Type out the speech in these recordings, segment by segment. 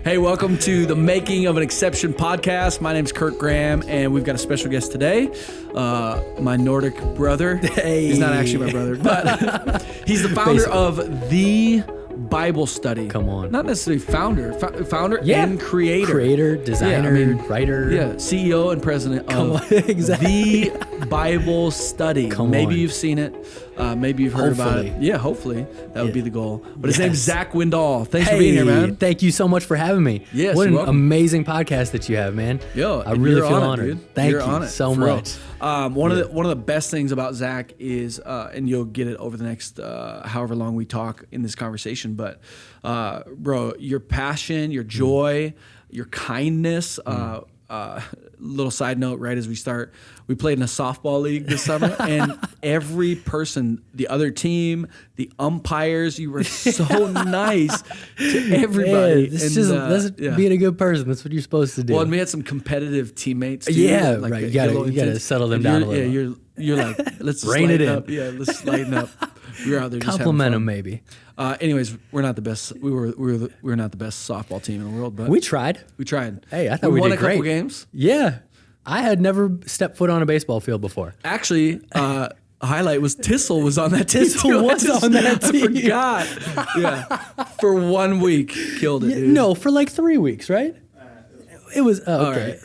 Hey, welcome to the Making of an Exception podcast. My name's Kurt Graham, and we've got a special guest today, my Nordic brother. Hey. He's not actually my brother, but he's the founder of The Bible Study. Come on. Not necessarily founder Yeah. and creator. Creator, designer, writer. Yeah, CEO and president of exactly. The Bible Study. Maybe you've seen it. Maybe you've heard about it. Yeah, hopefully. That would be the goal. But his name's Zack Windahl. Thanks for being here, man. Thank you so much for having me. Yes, what you're an welcome. amazing podcast that you have, man. Yo, I really feel on honored. It, dude. Thank You're you on it, so for real. much. One of the best things about Zack is, and you'll get it over the next however long we talk in this conversation, but bro, your passion, your joy, your kindness. Little side note, right as we start, we played in a softball league this summer, and every person, the other team, the umpires, you were so nice to everybody. That's being a good person. That's what you're supposed to do. Well, and we had some competitive teammates too. Yeah, right. You gotta settle them down a little. Yeah, you're like, let's just Rein it in. up. Yeah, let's lighten up. We were out there just Compliment having them, fun. maybe. Anyways, we're not the best. We're not the best softball team in the world, but We tried. we tried. Hey, I thought we won did a couple great. games. Yeah. I had never stepped foot on a baseball field before. Actually, a highlight was Tissel was on that team. Tissel too. was on that team. I forgot. Yeah, for 1 week, killed it. Dude. No, for like 3 weeks, right? It was okay.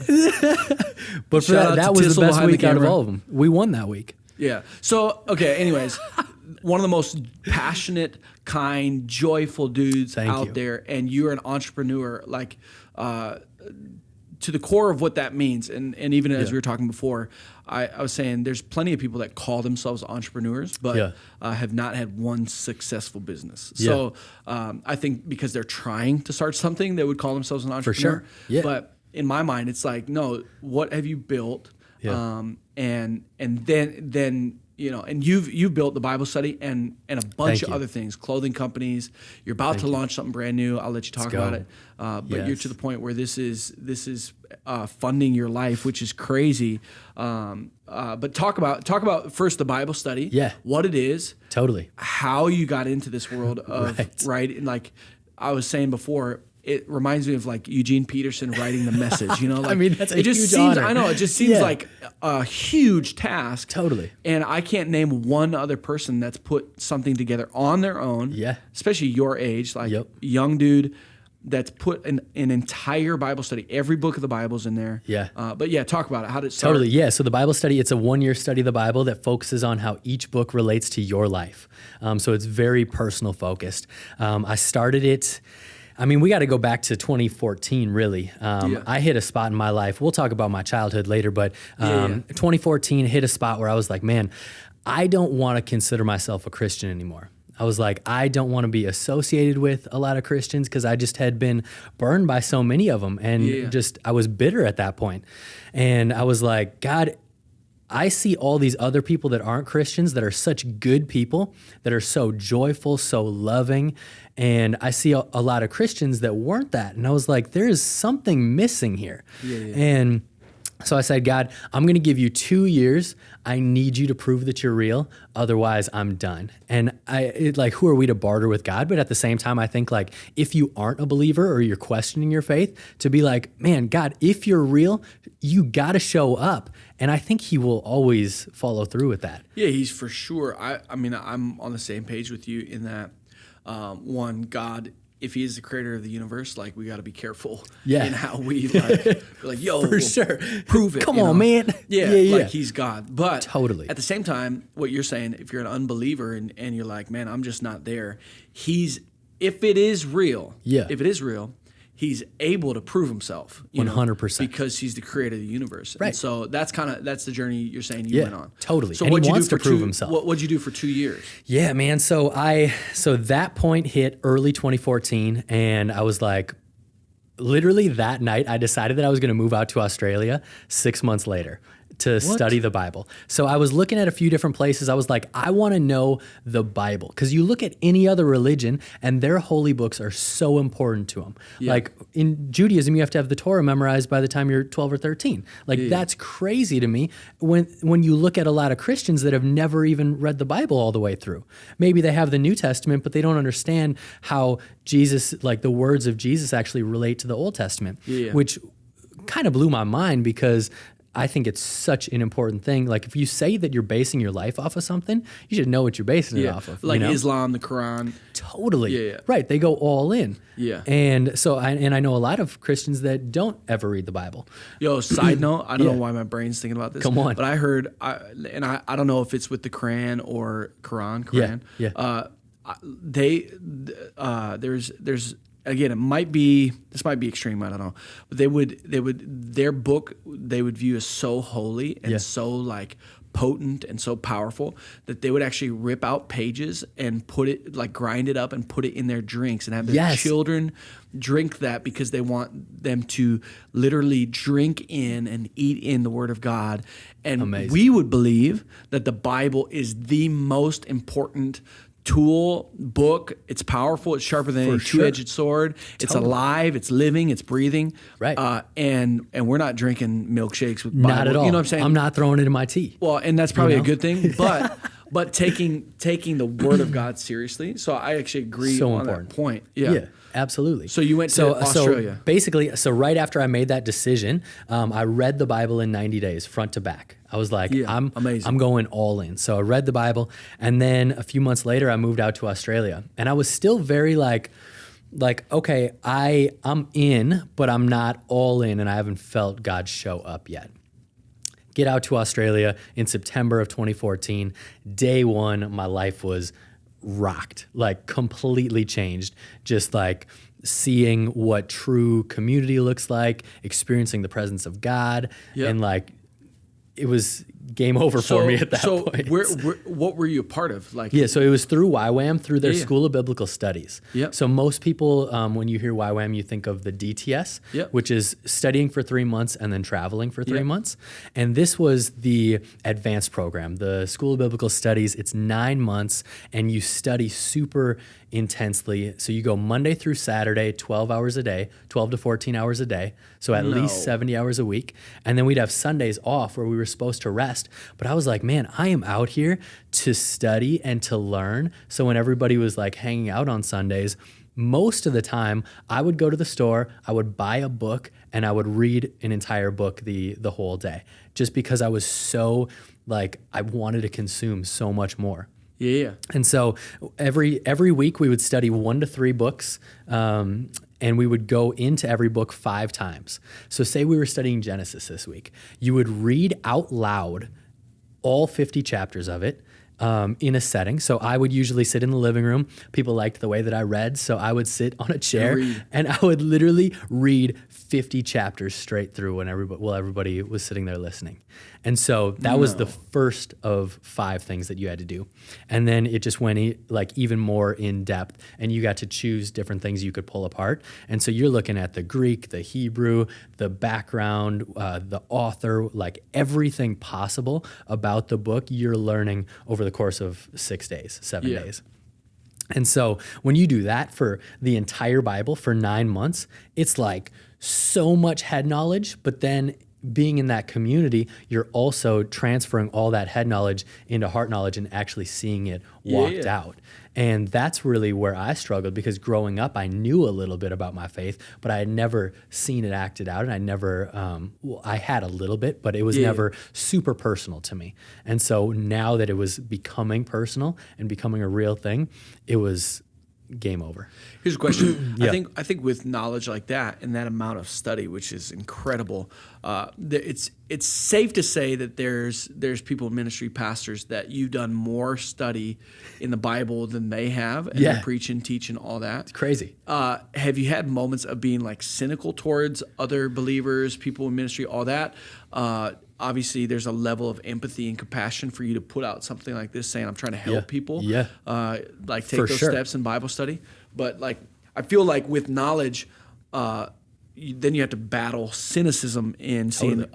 But for Shout out that to was Tissel the best behind the week out of camera. all of them. We won that week. Yeah. So, okay, anyways, one of the most passionate, kind, joyful dudes Thank out you. there, and you're an entrepreneur, like, to the core of what that means. And even as we were talking before, I was saying there's plenty of people that call themselves entrepreneurs, but have not had one successful business. So I think because they're trying to start something, they would call themselves an entrepreneur. sure. Yeah. But in my mind, it's like, no, what have you built? Yeah. And then and you've built the Bible study and a bunch of other things, clothing companies. You're about to launch something brand new. I'll let you talk about it. But you're to the point where this is funding your life, which is crazy. But talk about first the Bible study. Yeah. What it is. Totally. How you got into this world of right. And like I was saying before, it reminds me of like Eugene Peterson writing The Message, Like, I mean, that's a it just huge seems, honor. I know, it just seems like a huge task. Totally. And I can't name one other person that's put something together on their own, especially your age, like young dude that's put an entire Bible study. Every book of the Bible's in there. Yeah. But talk about it. How did it start? Totally, yeah. So the Bible study, it's a 1-year study of the Bible that focuses on how each book relates to your life. So it's very personal focused. I started it... I mean, we got to go back to 2014, really. I hit a spot in my life. We'll talk about my childhood later, but 2014 hit a spot where I was like, man, I don't want to consider myself a Christian anymore. I was like, I don't want to be associated with a lot of Christians because I just had been burned by so many of them. And I was bitter at that point. And I was like, God, I see all these other people that aren't Christians that are such good people, that are so joyful, so loving. And I see a lot of Christians that weren't that. And I was like, there is something missing here. And so I said, God, I'm going to give you 2 years. I need you to prove that you're real. Otherwise, I'm done. And who are we to barter with God? But at the same time, I think like if you aren't a believer or you're questioning your faith, to be like, man, God, if you're real, you got to show up. And I think he will always follow through with that. Yeah, he's for sure. I mean, I'm on the same page with you in that, one, God, if he is the creator of the universe, like we got to be careful in how we like, yo, for sure, prove it. Come on, man. Like he's God. But totally. At the same time, what you're saying, if you're an unbeliever and you're like, man, I'm just not there. If it is real, he's able to prove himself. 100%. Because he's the creator of the universe. Right. And so that's the journey you're saying you went on. Totally. So and what'd he you wants do to for prove himself. What'd you do for 2 years? Yeah, man. So that point hit early 2014, and I was like, literally that night, I decided that I was going to move out to Australia 6 months later to study the Bible. So I was looking at a few different places. I was like, I want to know the Bible, because you look at any other religion and their holy books are so important to them. Yeah. Like in Judaism, you have to have the Torah memorized by the time you're 12 or 13. Like that's crazy to me when you look at a lot of Christians that have never even read the Bible all the way through. Maybe they have the New Testament, but they don't understand how Jesus, like the words of Jesus actually relate to the Old Testament, which kind of blew my mind, because I think it's such an important thing. Like if you say that you're basing your life off of something, you should know what you're basing it off of. Like Islam, the Quran. Totally. Right. They go all in. Yeah. And so I know a lot of Christians that don't ever read the Bible. Yo, side note, I don't know why my brain's thinking about this. Come on. But I heard, I don't know if it's with the Quran or Quran. There's again, this might be extreme, I don't know, but their book they would view as so holy and so like potent and so powerful that they would actually rip out pages and put it, like grind it up and put it in their drinks and have their children drink that, because they want them to literally drink in and eat in the Word of God. And we would believe that the Bible is the most important tool, book. It's powerful. It's sharper than a two-edged sword. It's alive. It's living. It's breathing. Right. And we're not drinking milkshakes with Bible. Not at all. You know what I'm saying? I'm not throwing it in my tea. Well, and that's probably a good thing. But taking the Word of God seriously. So I actually agree on that point. Yeah. Absolutely. So you went to Australia. So basically, right after I made that decision, I read the Bible in 90 days, front to back. I was like, I'm going all in. So I read the Bible, and then a few months later, I moved out to Australia, and I was still very like, okay, I'm in, but I'm not all in, and I haven't felt God show up yet. Get out to Australia in September of 2014. Day one, my life was rocked, like completely changed. Just like seeing what true community looks like, experiencing the presence of God, and like it was game over for me at that point. What were you a part of? Like, so it was through YWAM, through their School of Biblical Studies. So most people, when you hear YWAM, you think of the DTS, which is studying for 3 months and then traveling for 3 months. And this was the advanced program, the School of Biblical Studies. It's 9 months, and you study super intensely. So you go Monday through Saturday, 12 hours a day, 12 to 14 hours a day. So at least 70 hours a week. And then we'd have Sundays off where we were supposed to rest. But I was like, man, I am out here to study and to learn. So when everybody was like hanging out on Sundays, most of the time I would go to the store, I would buy a book, and I would read an entire book the whole day, just because I was so like, I wanted to consume so much more. And so every week we would study 1 to 3 books, and we would go into every book 5 times. So say we were studying Genesis this week. You would read out loud all 50 chapters of it in a setting. So I would usually sit in the living room. People liked the way that I read, so I would sit on a chair and I would literally read 50 chapters straight through when everybody was sitting there listening. And so that was the first of 5 things that you had to do. And then it just went like even more in depth, and you got to choose different things you could pull apart. And so you're looking at the Greek, the Hebrew, the background, the author, like everything possible about the book you're learning over the course of 6 days, 7 days. And so when you do that for the entire Bible for 9 months, it's like so much head knowledge, but then being in that community, you're also transferring all that head knowledge into heart knowledge and actually seeing it walked out. And that's really where I struggled, because growing up, I knew a little bit about my faith, but I had never seen it acted out. And I never, I had a little bit, but it was never super personal to me. And so now that it was becoming personal and becoming a real thing, it was game over. Here's a question. I think with knowledge like that and that amount of study, which is incredible, it's safe to say that there's people in ministry, pastors, that you've done more study in the Bible than they have, and they preach and teach and all that. It's crazy. Have you had moments of being like cynical towards other believers, people in ministry, all that? Obviously, there's a level of empathy and compassion for you to put out something like this, saying, I'm trying to help people. Like take those steps in Bible study. But like, I feel like with knowledge, then you have to battle cynicism in seeing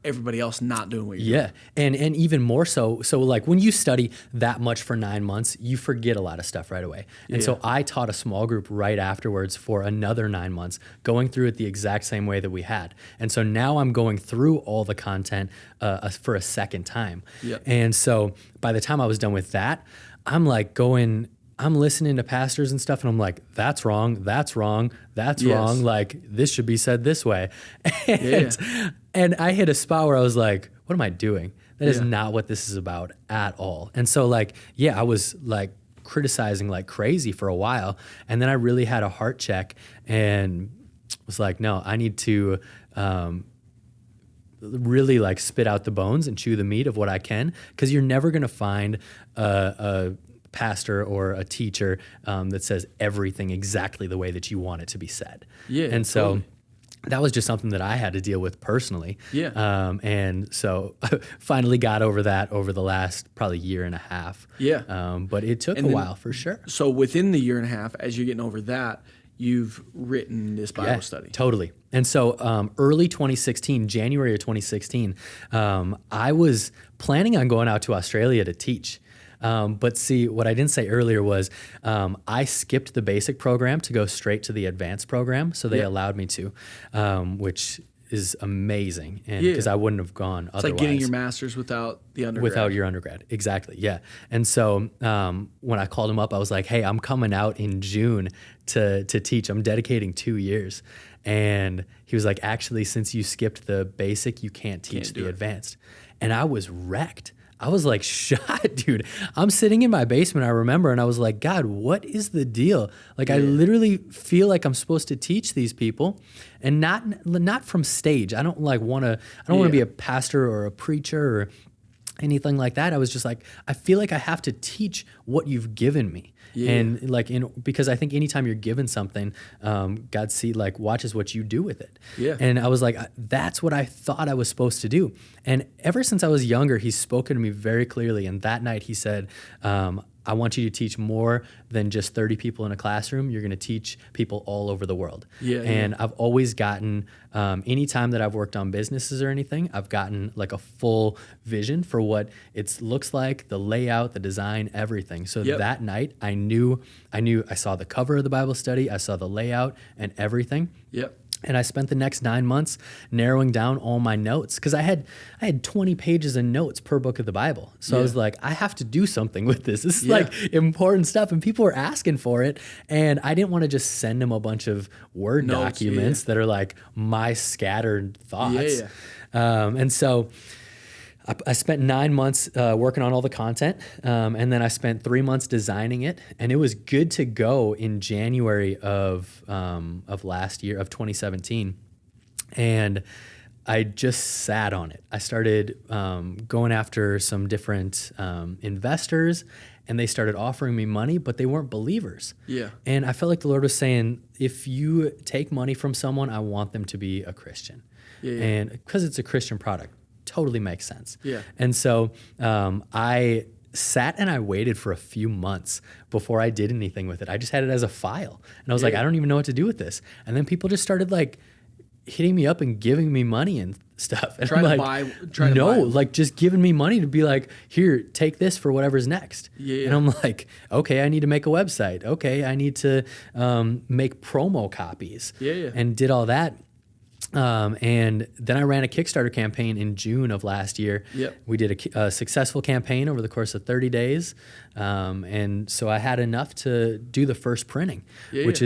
everybody else not doing what you're doing. Yeah. And even more so, like when you study that much for 9 months, you forget a lot of stuff right away. And so I taught a small group right afterwards for another 9 months, going through it the exact same way that we had. And so now I'm going through all the content for a second time. Yep. And so by the time I was done with that, I'm listening to pastors and stuff, and I'm like, that's wrong, that's wrong, that's wrong. Like, this should be said this way. And I hit a spot where I was like, what am I doing? That is not what this is about at all. And so, like, I was like criticizing like crazy for a while. And then I really had a heart check and was like, no, I need to really like spit out the bones and chew the meat of what I can, because you're never going to find a pastor or a teacher that says everything exactly the way that you want it to be said. Yeah, and so totally. that was just something that I had to deal with personally. Yeah. And so I finally got over that over the last probably year and a half. Yeah. But it took a while for sure. So within the year and a half, as you're getting over that, you've written this Bible study. Totally. And so early 2016, January of 2016, I was planning on going out to Australia to teach. But see, what I didn't say earlier was I skipped the basic program to go straight to the advanced program. So they allowed me to, which is amazing. And because I wouldn't have gone otherwise. It's like getting your master's without the undergrad. Without your undergrad. Exactly. Yeah. And so when I called him up, I was like, hey, I'm coming out in June to teach. I'm dedicating 2 years. And he was like, actually, since you skipped the basic, you can't teach the advanced. And I was wrecked. I was like shot, dude. I'm sitting in my basement, I remember, and I was like, God, what is the deal? Like, I literally feel like I'm supposed to teach these people, and not from stage. I don't want to be a pastor or a preacher or anything like that. I was just like, I feel like I have to teach what you've given me. And like, because I think anytime you're given something, God watches what you do with it. And I was like, that's what I thought I was supposed to do. And ever since I was younger, he's spoken to me very clearly. And that night he said, I want you to teach more than just 30 people in a classroom. You're going to teach people all over the world. And I've always gotten, anytime that I've worked on businesses or anything, I've gotten like a full vision for what it looks like, the layout, the design, everything. So that night I knew I saw the cover of the Bible study, I saw the layout and everything. And I spent the next 9 months narrowing down all my notes, because I had 20 pages of notes per book of the Bible. So I was like, I have to do something with this. This is like important stuff, and people were asking for it. And I didn't want to just send them a bunch of Word documents that are like my scattered thoughts. And so I spent 9 months working on all the content, and then I spent 3 months designing it, and it was good to go in January of last year, of 2017, and I just sat on it. I started going after some different investors, and they started offering me money, but they weren't believers. And I felt like the Lord was saying, if you take money from someone, I want them to be a Christian. And because it's a Christian product. Totally makes sense. And so I sat and I waited for a few months before I did anything with it. I just had it as a file. And I was like, I don't even know what to do with this. And then people just started like hitting me up and giving me money and stuff. And trying to buy. Like just giving me money to be like, here, take this for whatever's next. And I'm like, okay, I need to make a website. Okay, I need to make promo copies. And did all that. And then I ran a Kickstarter campaign in June of last year. We did a successful campaign over the course of 30 days. And so I had enough to do the first printing, which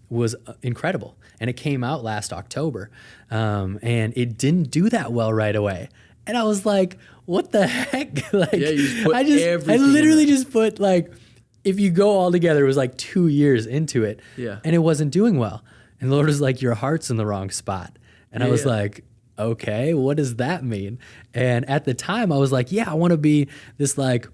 was incredible. And it came out last October. And it didn't do that well right away. And I was like, what the heck? Like, I literally just put like, if you go all together, it was like 2 years into it. And it wasn't doing well. And the Lord was like, your heart's in the wrong spot. And I was like, okay, what does that mean? And at the time I was like, I want to be this, like,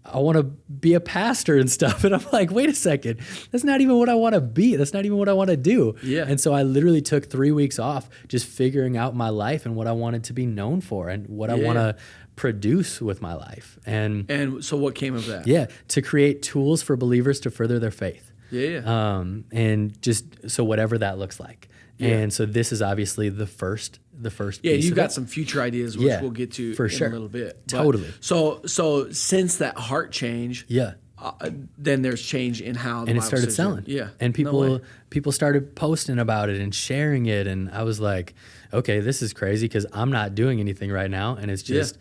I want to be a pastor and stuff. And I'm like, wait a second, that's not even what I want to be. That's not even what I want to do. And so I literally took 3 weeks off just figuring out my life and what I wanted to be known for and what I want to produce with my life. And so what came of that? To create tools for believers to further their faith. Yeah. And just so whatever that looks like. Yeah. And so this is obviously the first Yeah, piece you've of got it. some future ideas, which Yeah, we'll get to for in sure. a little bit. Totally. So since that heart change, Yeah. then there's change in how the And it Bible started says selling. Yeah. And No way. people started posting about it and sharing it. And I was like, okay, this is crazy because I'm not doing anything right now. And it's just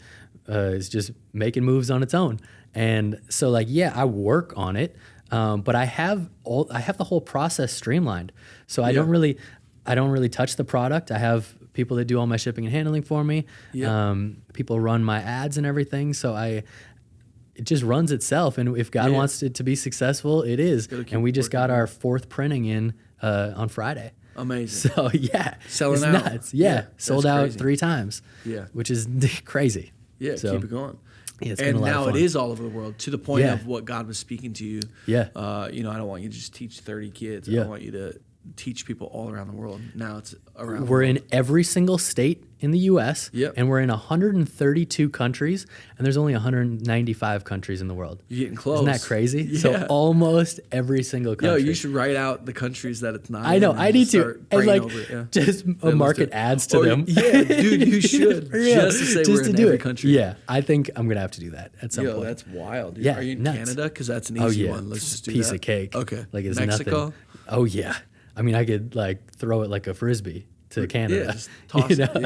making moves on its own. And so like, yeah, I work on it. But I have the whole process streamlined. So I don't really touch the product. I have people that do all my shipping and handling for me. Yeah. People run my ads and everything. So it just runs itself. And if God wants it to be successful, it is. And we just got our 4th printing in on Friday. Amazing. So yeah, Selling it's out. nuts. Yeah, sold that's out crazy. 3 times. Yeah. Which is crazy. Yeah, So, keep it going. Yeah, it's been And a lot now of it fun. is all over the world to the point Yeah. of what God was speaking to you. Yeah. I don't want you to just teach 30 kids. Yeah. I want you to teach people all around the world. Now it's around the We're world. in every single state in the U.S. Yep. And we're in 132 countries, and there's only 195 countries in the world. You're getting close. Isn't that crazy? Yeah. So almost every single Yo, country. you should write out the countries that it's not I know. in I and need just to. start And praying like, over it, yeah. just let's market do it. ads to them. Yeah, dude, you should. For real. Just to say Just we're to in do every it. country. Yeah, I think I'm going to have to do that at some Yo, point. that's wild, dude. Yeah, Are you in nuts. Canada? Because that's an Oh, easy yeah. one. Let's just do Piece that. of cake. Okay. Like it's Mexico? nothing. Oh, yeah. I mean, I could like throw it like a Frisbee to Canada. Yeah, just toss You it. know?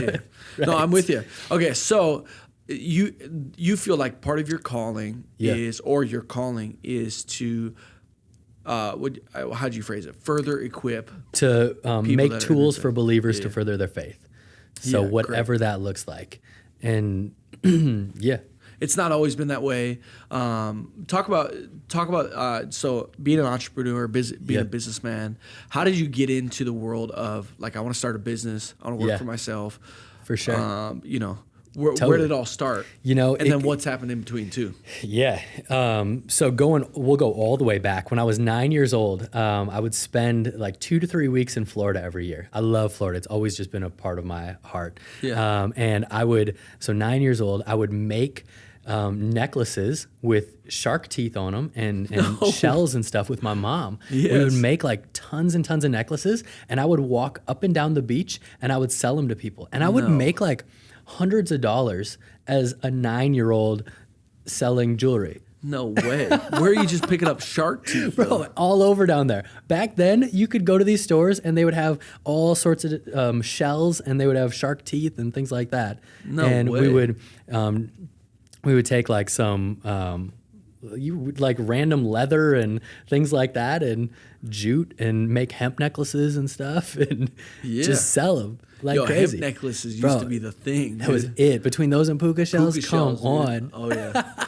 Yeah. No, I'm with you. Okay, so you feel like part of your calling Yeah. your calling is to how'd you phrase it? Further equip. To make that are tools in for faith. believers Yeah. to further their faith. So Yeah, whatever that looks like. And yeah. It's not always been that way. Talk about so being an entrepreneur, being a businessman. How did you get into the world of like I want to start a business, I want to work Yeah. for myself? For sure. Where Totally. did it all start? And then what's happened in between too? Yeah. So we'll go all the way back. When I was 9 years old, I would spend like 2 to 3 weeks in Florida every year. I love Florida. It's always just been a part of my heart. Yeah. And so 9 years old, I would make necklaces with shark teeth on them and shells and stuff with my mom. We would Yes. make like tons and tons of necklaces, and I would walk up and down the beach and I would sell them to people. And I would make like hundreds of dollars as a 9-year-old selling jewelry. No way. Where are you just picking up shark teeth? Bro, all over down there. Back then, you could go to these stores and they would have all sorts of shells, and they would have shark teeth and things like that. No and way. we would take like some like random leather and things like that, and jute, and make hemp necklaces and stuff, and Yeah. just sell them like Yo, crazy. hemp necklaces used Bro, to be the thing. That was it. Between those and puka shells, Puka come shells, dude. on. Oh yeah.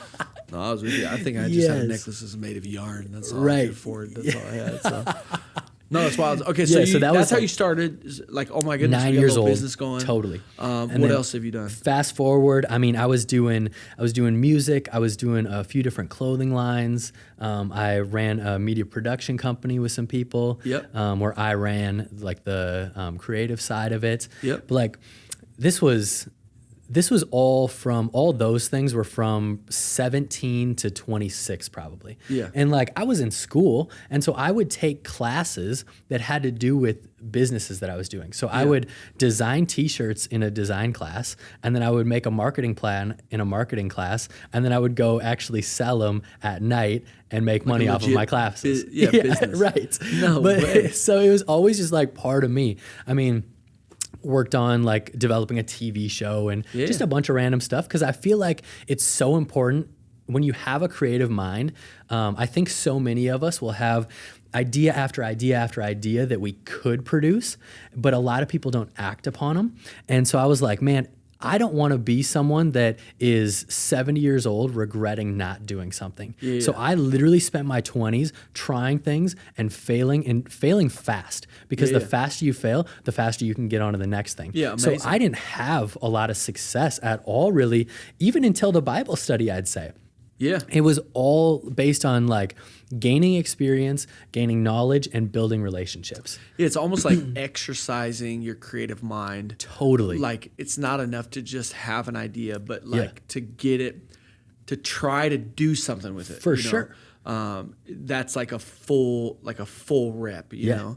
No, I was with you. I think I just had Yes. necklaces made of yarn. That's all I Right. could afford. That's all I had. So. No, that's wild. Okay, so, Yeah, so that that's was how like you started. Like, oh my goodness, 9 we got a years little old. business going. Totally. What then else have you done? Fast forward, I mean, I was doing music. I was doing a few different clothing lines. I ran a media production company with some people. Yep. Where I ran like the creative side of it. Yep. But like, this was all those things were from 17 to 26 probably. Yeah. And like I was in school, and so I would take classes that had to do with businesses that I was doing. So I would design t-shirts in a design class, and then I would make a marketing plan in a marketing class, and then I would go actually sell them at night and make money off of legit my classes. business. Right. No way. So it was always just like part of me. I mean, worked on like developing a TV show and just a bunch of random stuff, because I feel like it's so important when you have a creative mind. I think so many of us will have idea after idea after idea that we could produce, but a lot of people don't act upon them. And so I was like, man, I don't want to be someone that is 70 years old regretting not doing something. Yeah. So I literally spent my 20s trying things and failing fast, because the faster you fail, the faster you can get on to the next thing. Yeah, so amazing. I didn't have a lot of success at all, really, even until the Bible study, I'd say. Yeah. It was all based on like gaining experience, gaining knowledge, and building relationships. It's almost like exercising your creative mind. Totally. Like, it's not enough to just have an idea, but like to get it, to try to do something with it. For you know? sure. that's like a full rep, you know.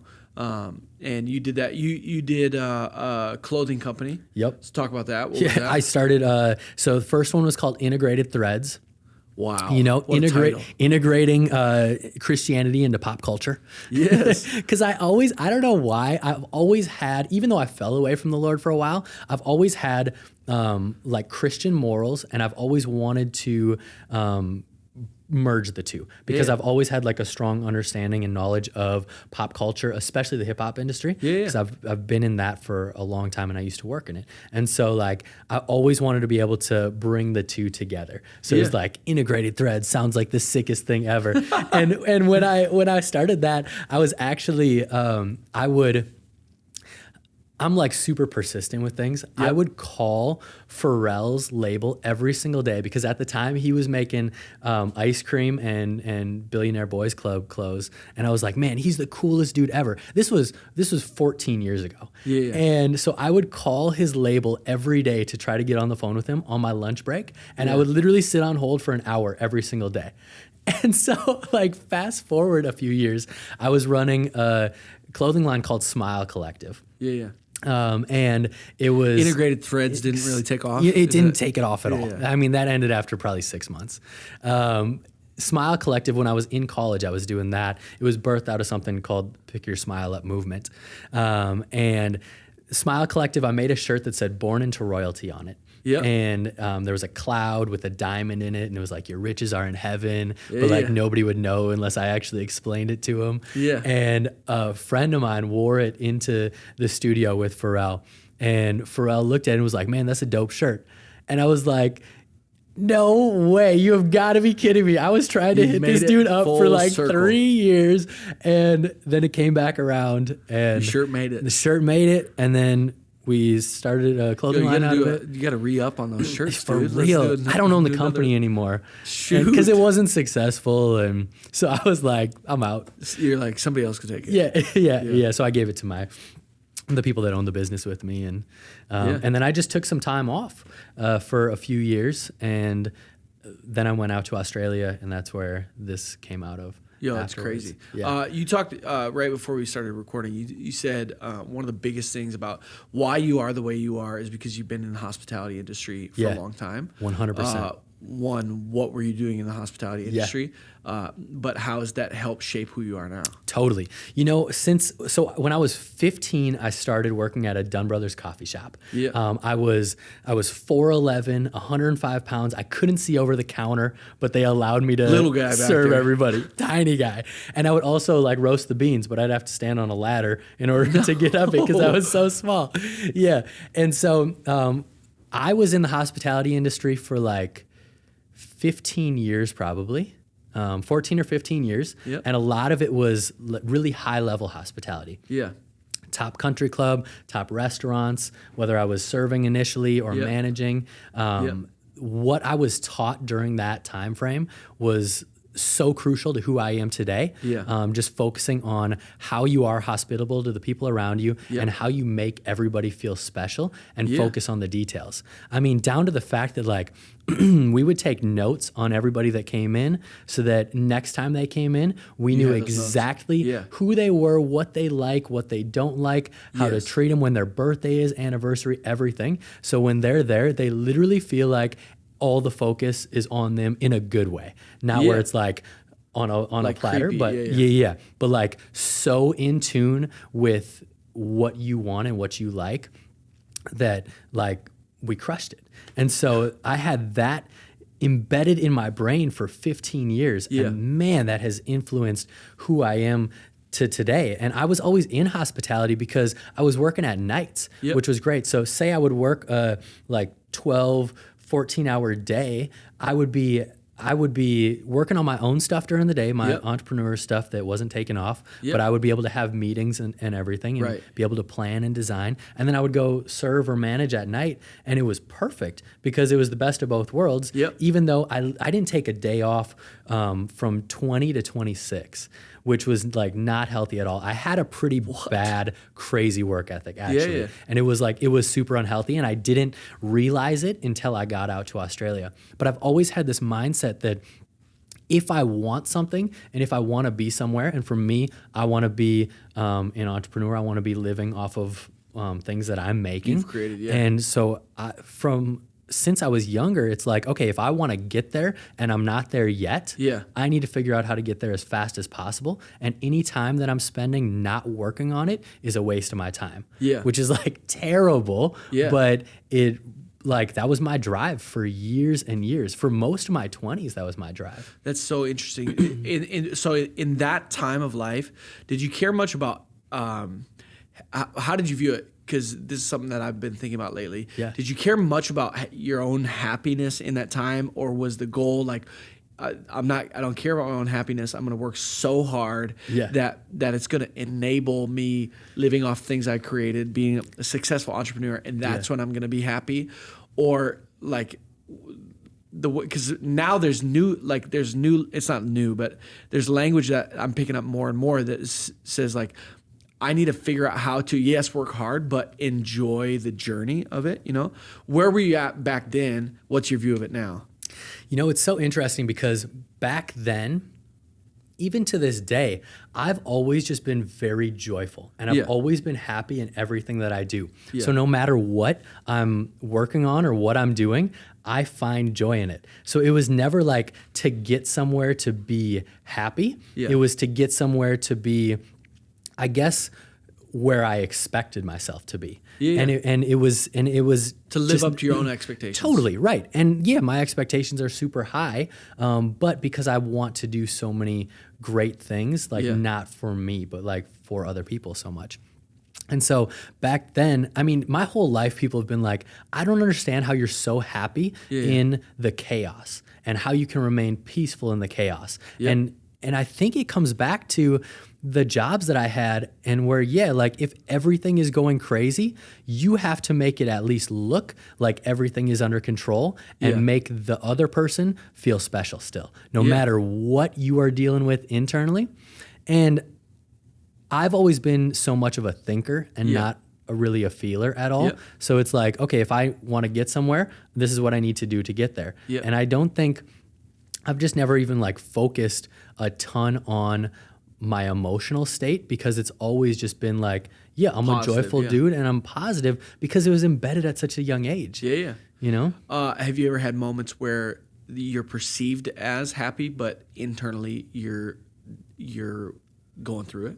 And you did that. You did a clothing company. Yep. Let's talk about that. What was that? I started. So the first one was called Integrated Threads. Wow. You know, What a title. integrating Christianity into pop culture. Yes. Because I don't know why, I've always had, even though I fell away from the Lord for a while, I've always had like Christian morals, and I've always wanted to merge the two, because I've always had like a strong understanding and knowledge of pop culture, especially the hip hop industry. Because I've been in that for a long time, and I used to work in it. And so like I always wanted to be able to bring the two together. So it's like Integrated Threads sounds like the sickest thing ever. and when I started that, I was actually I'm like super persistent with things. I would call Pharrell's label every single day, because at the time he was making ice cream and Billionaire Boys Club clothes, and I was like, man, he's the coolest dude ever. This was 14 years ago. And so I would call his label every day to try to get on the phone with him on my lunch break, and I would literally sit on hold for an hour every single day. And so like fast forward a few years, I was running a clothing line called Smile Collective. And it was Integrated Threads didn't really take off. It didn't take it off at all. I mean, that ended after probably 6 months. Smile Collective, when I was in college, I was doing that. It was birthed out of something called Pick Your Smile Up movement. And Smile Collective, I made a shirt that said "Born into Royalty" on it. And there was a cloud with a diamond in it, and it was like, your riches are in heaven, but like nobody would know unless I actually explained it to them. And a friend of mine wore it into the studio with Pharrell, and Pharrell looked at it and was like, man, that's a dope shirt. And I was like, no way, you have got to be kidding me. I was trying to hit this dude up for like 3 years, and then it came back around, and the shirt made it. The shirt made it, and then we started a clothing line out of it. You got to re-up on those shirts, For dude. real. I don't own the company anymore. Shoot. Because it wasn't successful, and so I was like, I'm out. You're like, somebody else could take it. Yeah. So I gave it to the people that own the business with me, and then I just took some time off for a few years, and then I went out to Australia, and that's where this came out of. Yo, that's crazy. You talked right before we started recording. You said one of the biggest things about why you are the way you are is because you've been in the hospitality industry for a long time. 100%. One, what were you doing in the hospitality industry? But how has that helped shape who you are now? Totally. You know, when I was 15, I started working at a Dunn Brothers coffee shop. I was 4'11", 105 pounds. I couldn't see over the counter, but they allowed me to Little guy serve back everybody. Tiny guy. And I would also like roast the beans, but I'd have to stand on a ladder in order to get up it because I was so small. And so I was in the hospitality industry for like 15 years probably, 14 or 15 years. And a lot of it was really high level hospitality. Top country club, top restaurants, whether I was serving initially or managing. What I was taught during that time frame was so crucial to who I am today. Just focusing on how you are hospitable to the people around you and how you make everybody feel special and focus on the details. I mean, down to the fact that like we would take notes on everybody that came in so that next time they came in, we knew exactly who they were, what they like, what they don't like, how to treat them when their birthday is, anniversary, everything. So when they're there, they literally feel like all the focus is on them in a good way, not where it's like on a platter, creepy, but but like so in tune with what you want and what you like that like we crushed it. And so I had that embedded in my brain for 15 years, and man, that has influenced who I am to today. And I was always in hospitality because I was working at nights, which was great. So say I would work like 12, 14-hour day, I would be working on my own stuff during the day, my entrepreneur stuff that wasn't taken off, but I would be able to have meetings and everything and be able to plan and design. And then I would go serve or manage at night, and it was perfect because it was the best of both worlds, even though I didn't take a day off from 20 to 26, which was like not healthy at all. I had a pretty bad, crazy work ethic actually. And it was super unhealthy, and I didn't realize it until I got out to Australia. But I've always had this mindset that if I want something and if I want to be somewhere, and for me, I want to be an entrepreneur. I want to be living off of things that I'm making. You've created, yeah. And so since I was younger, it's like, okay, if I want to get there and I'm not there yet, Yeah. I need to figure out how to get there as fast as possible. And any time that I'm spending not working on it is a waste of my time. Yeah. Which is like terrible. Yeah. But that was my drive for years and years. For most of my 20s, that was my drive. That's so interesting. In that time of life, did you care much about how did you view it? Because this is something that I've been thinking about lately. Yeah. Did you care much about your own happiness in that time, or was the goal like, I don't care about my own happiness. I'm going to work so hard that it's going to enable me living off things I created, being a successful entrepreneur, and that's when I'm going to be happy, or like because now there's new. It's not new, but there's language that I'm picking up more and more that says like, I need to figure out how to, yes, work hard, but enjoy the journey of it, you know? Where were you at back then? What's your view of it now? You know, it's so interesting because back then, even to this day, I've always just been very joyful and I've always been happy in everything that I do. Yeah. So no matter what I'm working on or what I'm doing, I find joy in it. So it was never like to get somewhere to be happy. Yeah. It was to get somewhere to be, I guess, where I expected myself to be. Yeah. And it was to live up to your own expectations. Totally, right. And yeah, my expectations are super high, but because I want to do so many great things, like not for me, but like for other people so much. And so back then, I mean, my whole life, people have been like, I don't understand how you're so happy in the chaos and how you can remain peaceful in the chaos. Yep. And I think it comes back to the jobs that I had and where, like if everything is going crazy, you have to make it at least look like everything is under control and make the other person feel special still, no matter what you are dealing with internally. And I've always been so much of a thinker and not really a feeler at all. So it's like, okay, if I want to get somewhere, this is what I need to do to get there. And I don't think, I've just never even like focused a ton on my emotional state because it's always just been like, I'm positive, a joyful dude and I'm positive because it was embedded at such a young age. You know? Have you ever had moments where you're perceived as happy, but internally you're going through it?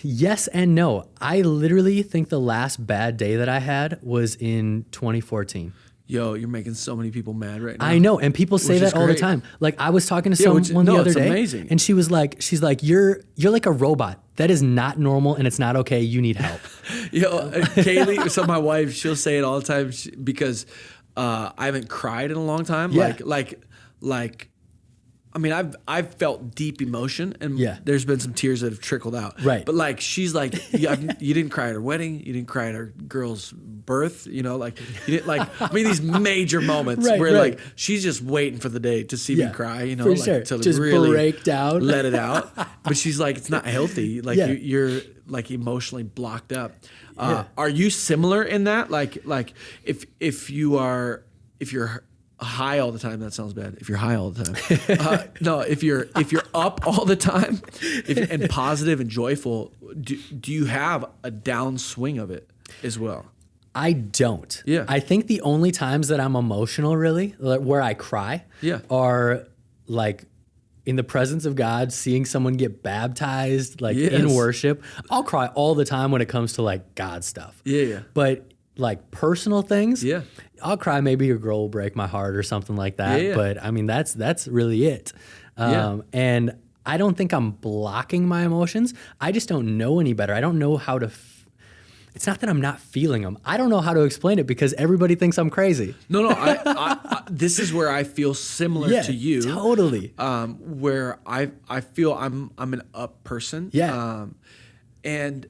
Yes and no. I literally think the last bad day that I had was in 2014. Yo, you're making so many people mad right now. I know, and people say that all the time. Like I was talking to someone the other day, amazing. And she's like, you're like a robot. That is not normal, and it's not okay. You need help. Yo, Kaylee, so my wife, she'll say it all the time because I haven't cried in a long time. Like. I mean, I've felt deep emotion, and there's been some tears that have trickled out. Right. But like, she's like, you didn't cry at her wedding, you didn't cry at her girl's birth, you know, like you didn't like. I mean, these major moments where like she's just waiting for the day to see me cry, you know, for like sure. to just really break down, let it out. But she's like, it's not healthy. Like you're like emotionally blocked up. Are you similar in that? Like if you're high all the time, that sounds bad. If you're high all the time, no. If you're up all the time, and positive and joyful, do you have a downswing of it as well? I don't. Yeah. I think the only times that I'm emotional, really, like where I cry, are like in the presence of God, seeing someone get baptized, like in worship. I'll cry all the time when it comes to like God stuff. But like personal things, I'll cry. Maybe a girl will break my heart or something like that. But I mean, that's really it. And I don't think I'm blocking my emotions. I just don't know any better. I don't know how to. It's not that I'm not feeling them. I don't know how to explain it because everybody thinks I'm crazy. No. I this is where I feel similar to you. Totally. Where I feel I'm an up person. And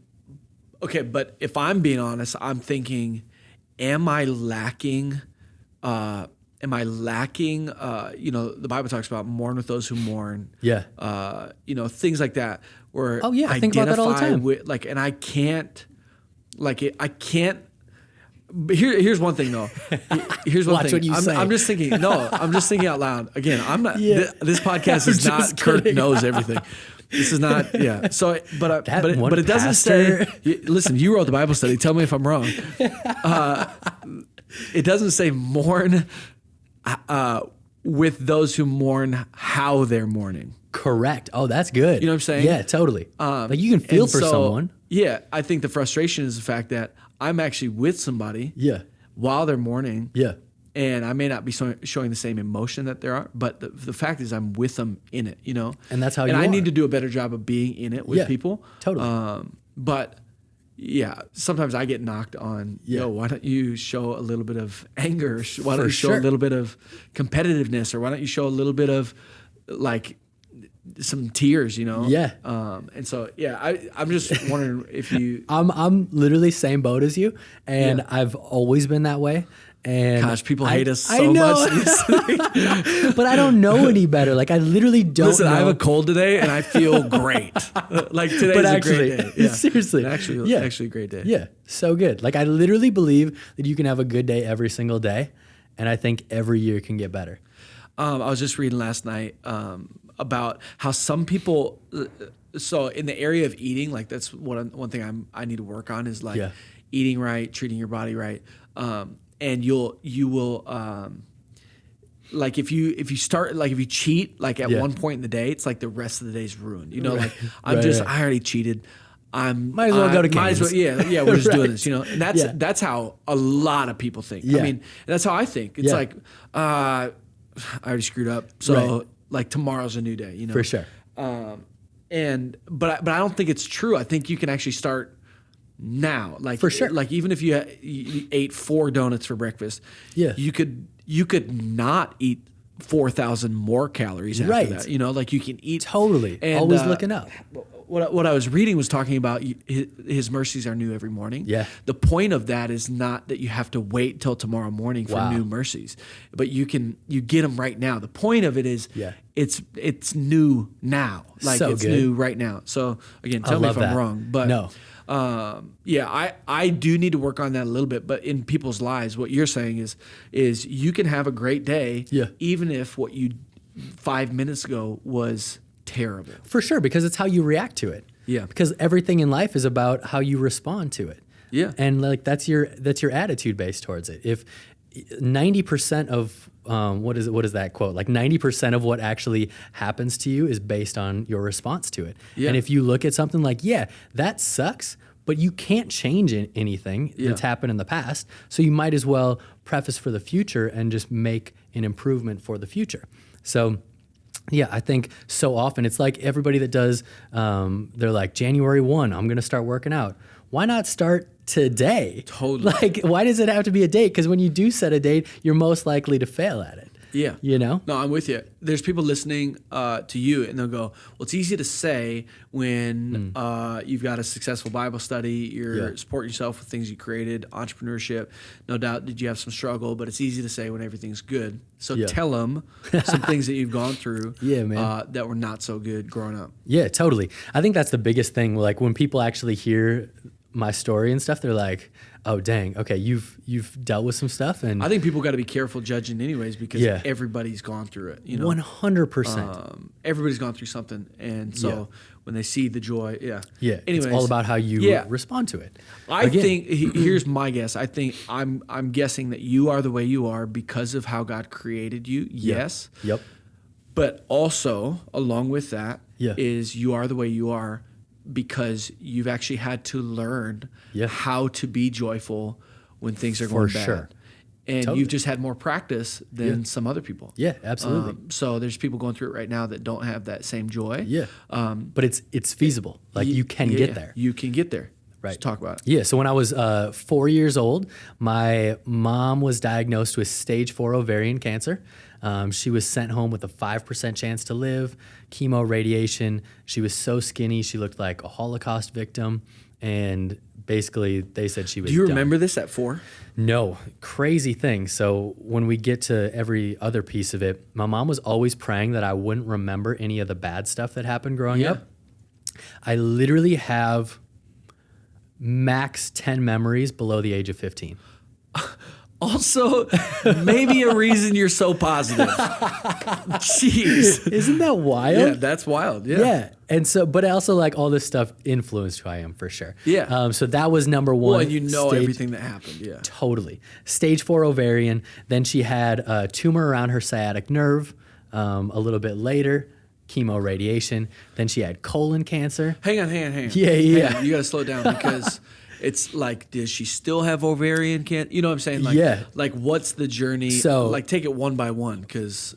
okay, but if I'm being honest, I'm thinking, am I lacking? You know, the Bible talks about mourn with those who mourn. You know, things like that. Where I think about that all the time. With, like, and I can't, like, I can't. But here's one thing though. Here's one Watch thing. what you say. I'm just thinking. No, I'm just thinking out loud. Again, I'm not. Yeah. This podcast is I'm not. just Kurt kidding. knows everything. This is not. Yeah. So, but one it doesn't pastor. say. Listen, you wrote the Bible study. Tell me if I'm wrong. It doesn't say mourn with those who mourn how they're mourning. Correct. Oh, that's good. You know what I'm saying? Yeah, totally. Like you can feel And for so, someone. Yeah, I think the frustration is the fact that I'm actually with somebody. Yeah. While they're mourning. Yeah. And I may not be showing the same emotion that they are, but the fact is I'm with them in it, you know? And that's how and you I are. need to do a better job of being in it with Yeah, people. totally. But yeah, sometimes I get knocked on, yo, why don't you show a little bit of anger? Why don't you show a little bit of competitiveness? Or why don't you show a little bit of like some tears, you know? Yeah. And so, yeah, I'm just wondering if you... I'm literally same boat as you, and I've always been that way. And Gosh, people hate us I so know. much. But I don't know any better. Like I literally don't Listen, know. I have a cold today and I feel great. Like today's But a actually, great day. Yeah. seriously. Actually a great day. Yeah, so good. Like I literally believe that you can have a good day every single day, and I think every year can get better. I was just reading last night about how some people, so in the area of eating, like that's one thing I need to work on is like eating right, treating your body right. And you will like if you start like if you cheat like at one point in the day, it's like the rest of the day's ruined. You know, like I already cheated. Might as well go to Cane's. We're just doing this, you know. And that's how a lot of but I mean, that's how I think. It's like I already screwed up. So like tomorrow's a new day, you know. For sure. But I don't think it's true. I think you can actually start now, like for sure. Like even if you ate 4 donuts for breakfast, you could not eat 4,000 more calories after that. You know, like you can eat totally. And, always looking up. What I was reading was talking about his mercies are new every morning. Yeah. The point of that is not that you have to wait till tomorrow morning for new mercies, but you get them right now. The point of it is it's new now, like so it's good. new right now. So again, tell me if I'm wrong, but no. I do need to work on that a little bit, but in people's lives, what you're saying is you can have a great day, even if what you 5 minutes ago was terrible. For sure, because it's how you react to it. Yeah. Because everything in life is about how you respond to it. Yeah. And like that's your attitude based towards it. If 90% of what is that quote? Like 90% of what actually happens to you is based on your response to it. Yeah. And if you look at something like, that sucks, but you can't change anything that's happened in the past. So you might as well preface for the future and just make an improvement for the future. So I think so often it's like everybody that does, they're like January 1, I'm going to start working out. Why not start today? Totally. Like, why does it have to be a date? Because when you do set a date, you're most likely to fail at it. Yeah. You know? No, I'm with you. There's people listening to you and they'll go, well, it's easy to say when you've got a successful Bible study, you're supporting yourself with things you created, entrepreneurship. No doubt did you have some struggle, but it's easy to say when everything's good. So tell them some things that you've gone through that were not so good growing up. Yeah, totally. I think that's the biggest thing. Like when people actually hear my story and stuff, they're like, oh dang, okay, you've dealt with some stuff. And I think people got to be careful judging anyways because everybody's gone through it, you know. 100%. Everybody's gone through something, and so when they see the joy, anyways, it's all about how you respond to it. I think here's my guess. I think I'm guessing that you are the way you are because of how God created you. Yes. Yep. But also along with that is you are the way you are because you've actually had to learn how to be joyful when things are going bad. Sure. And you've just had more practice than some other people. Yeah, absolutely. So there's people going through it right now that don't have that same joy. Yeah. But it's feasible. Like you can get there. You can get there. Right. Let's talk about it. Yeah. So when I was 4 years old, my mom was diagnosed with stage 4 ovarian cancer. She was sent home with a 5% chance to live, chemo, radiation. She was so skinny, she looked like a Holocaust victim. And basically, they said she was Do you done. remember this at 4? No. Crazy thing. So when we get to every other piece of it, my mom was always praying that I wouldn't remember any of the bad stuff that happened growing up. I literally have max 10 memories below the age of 15. Also, maybe a reason you're so positive. Jeez. Isn't that wild? Yeah, that's wild. Yeah. Yeah. And so, but also like all this stuff influenced who I am for sure. Yeah. So that was number one. Well, and you know everything that happened. Yeah. Totally. Stage 4 ovarian. Then she had a tumor around her sciatic nerve. A little bit later, chemo radiation. Then she had colon cancer. Hang on. Yeah. Hang on. You got to slow down because it's like, does she still have ovarian cancer? You know what I'm saying? Like, Yeah. Like, what's the journey? So, like, take it one by one because.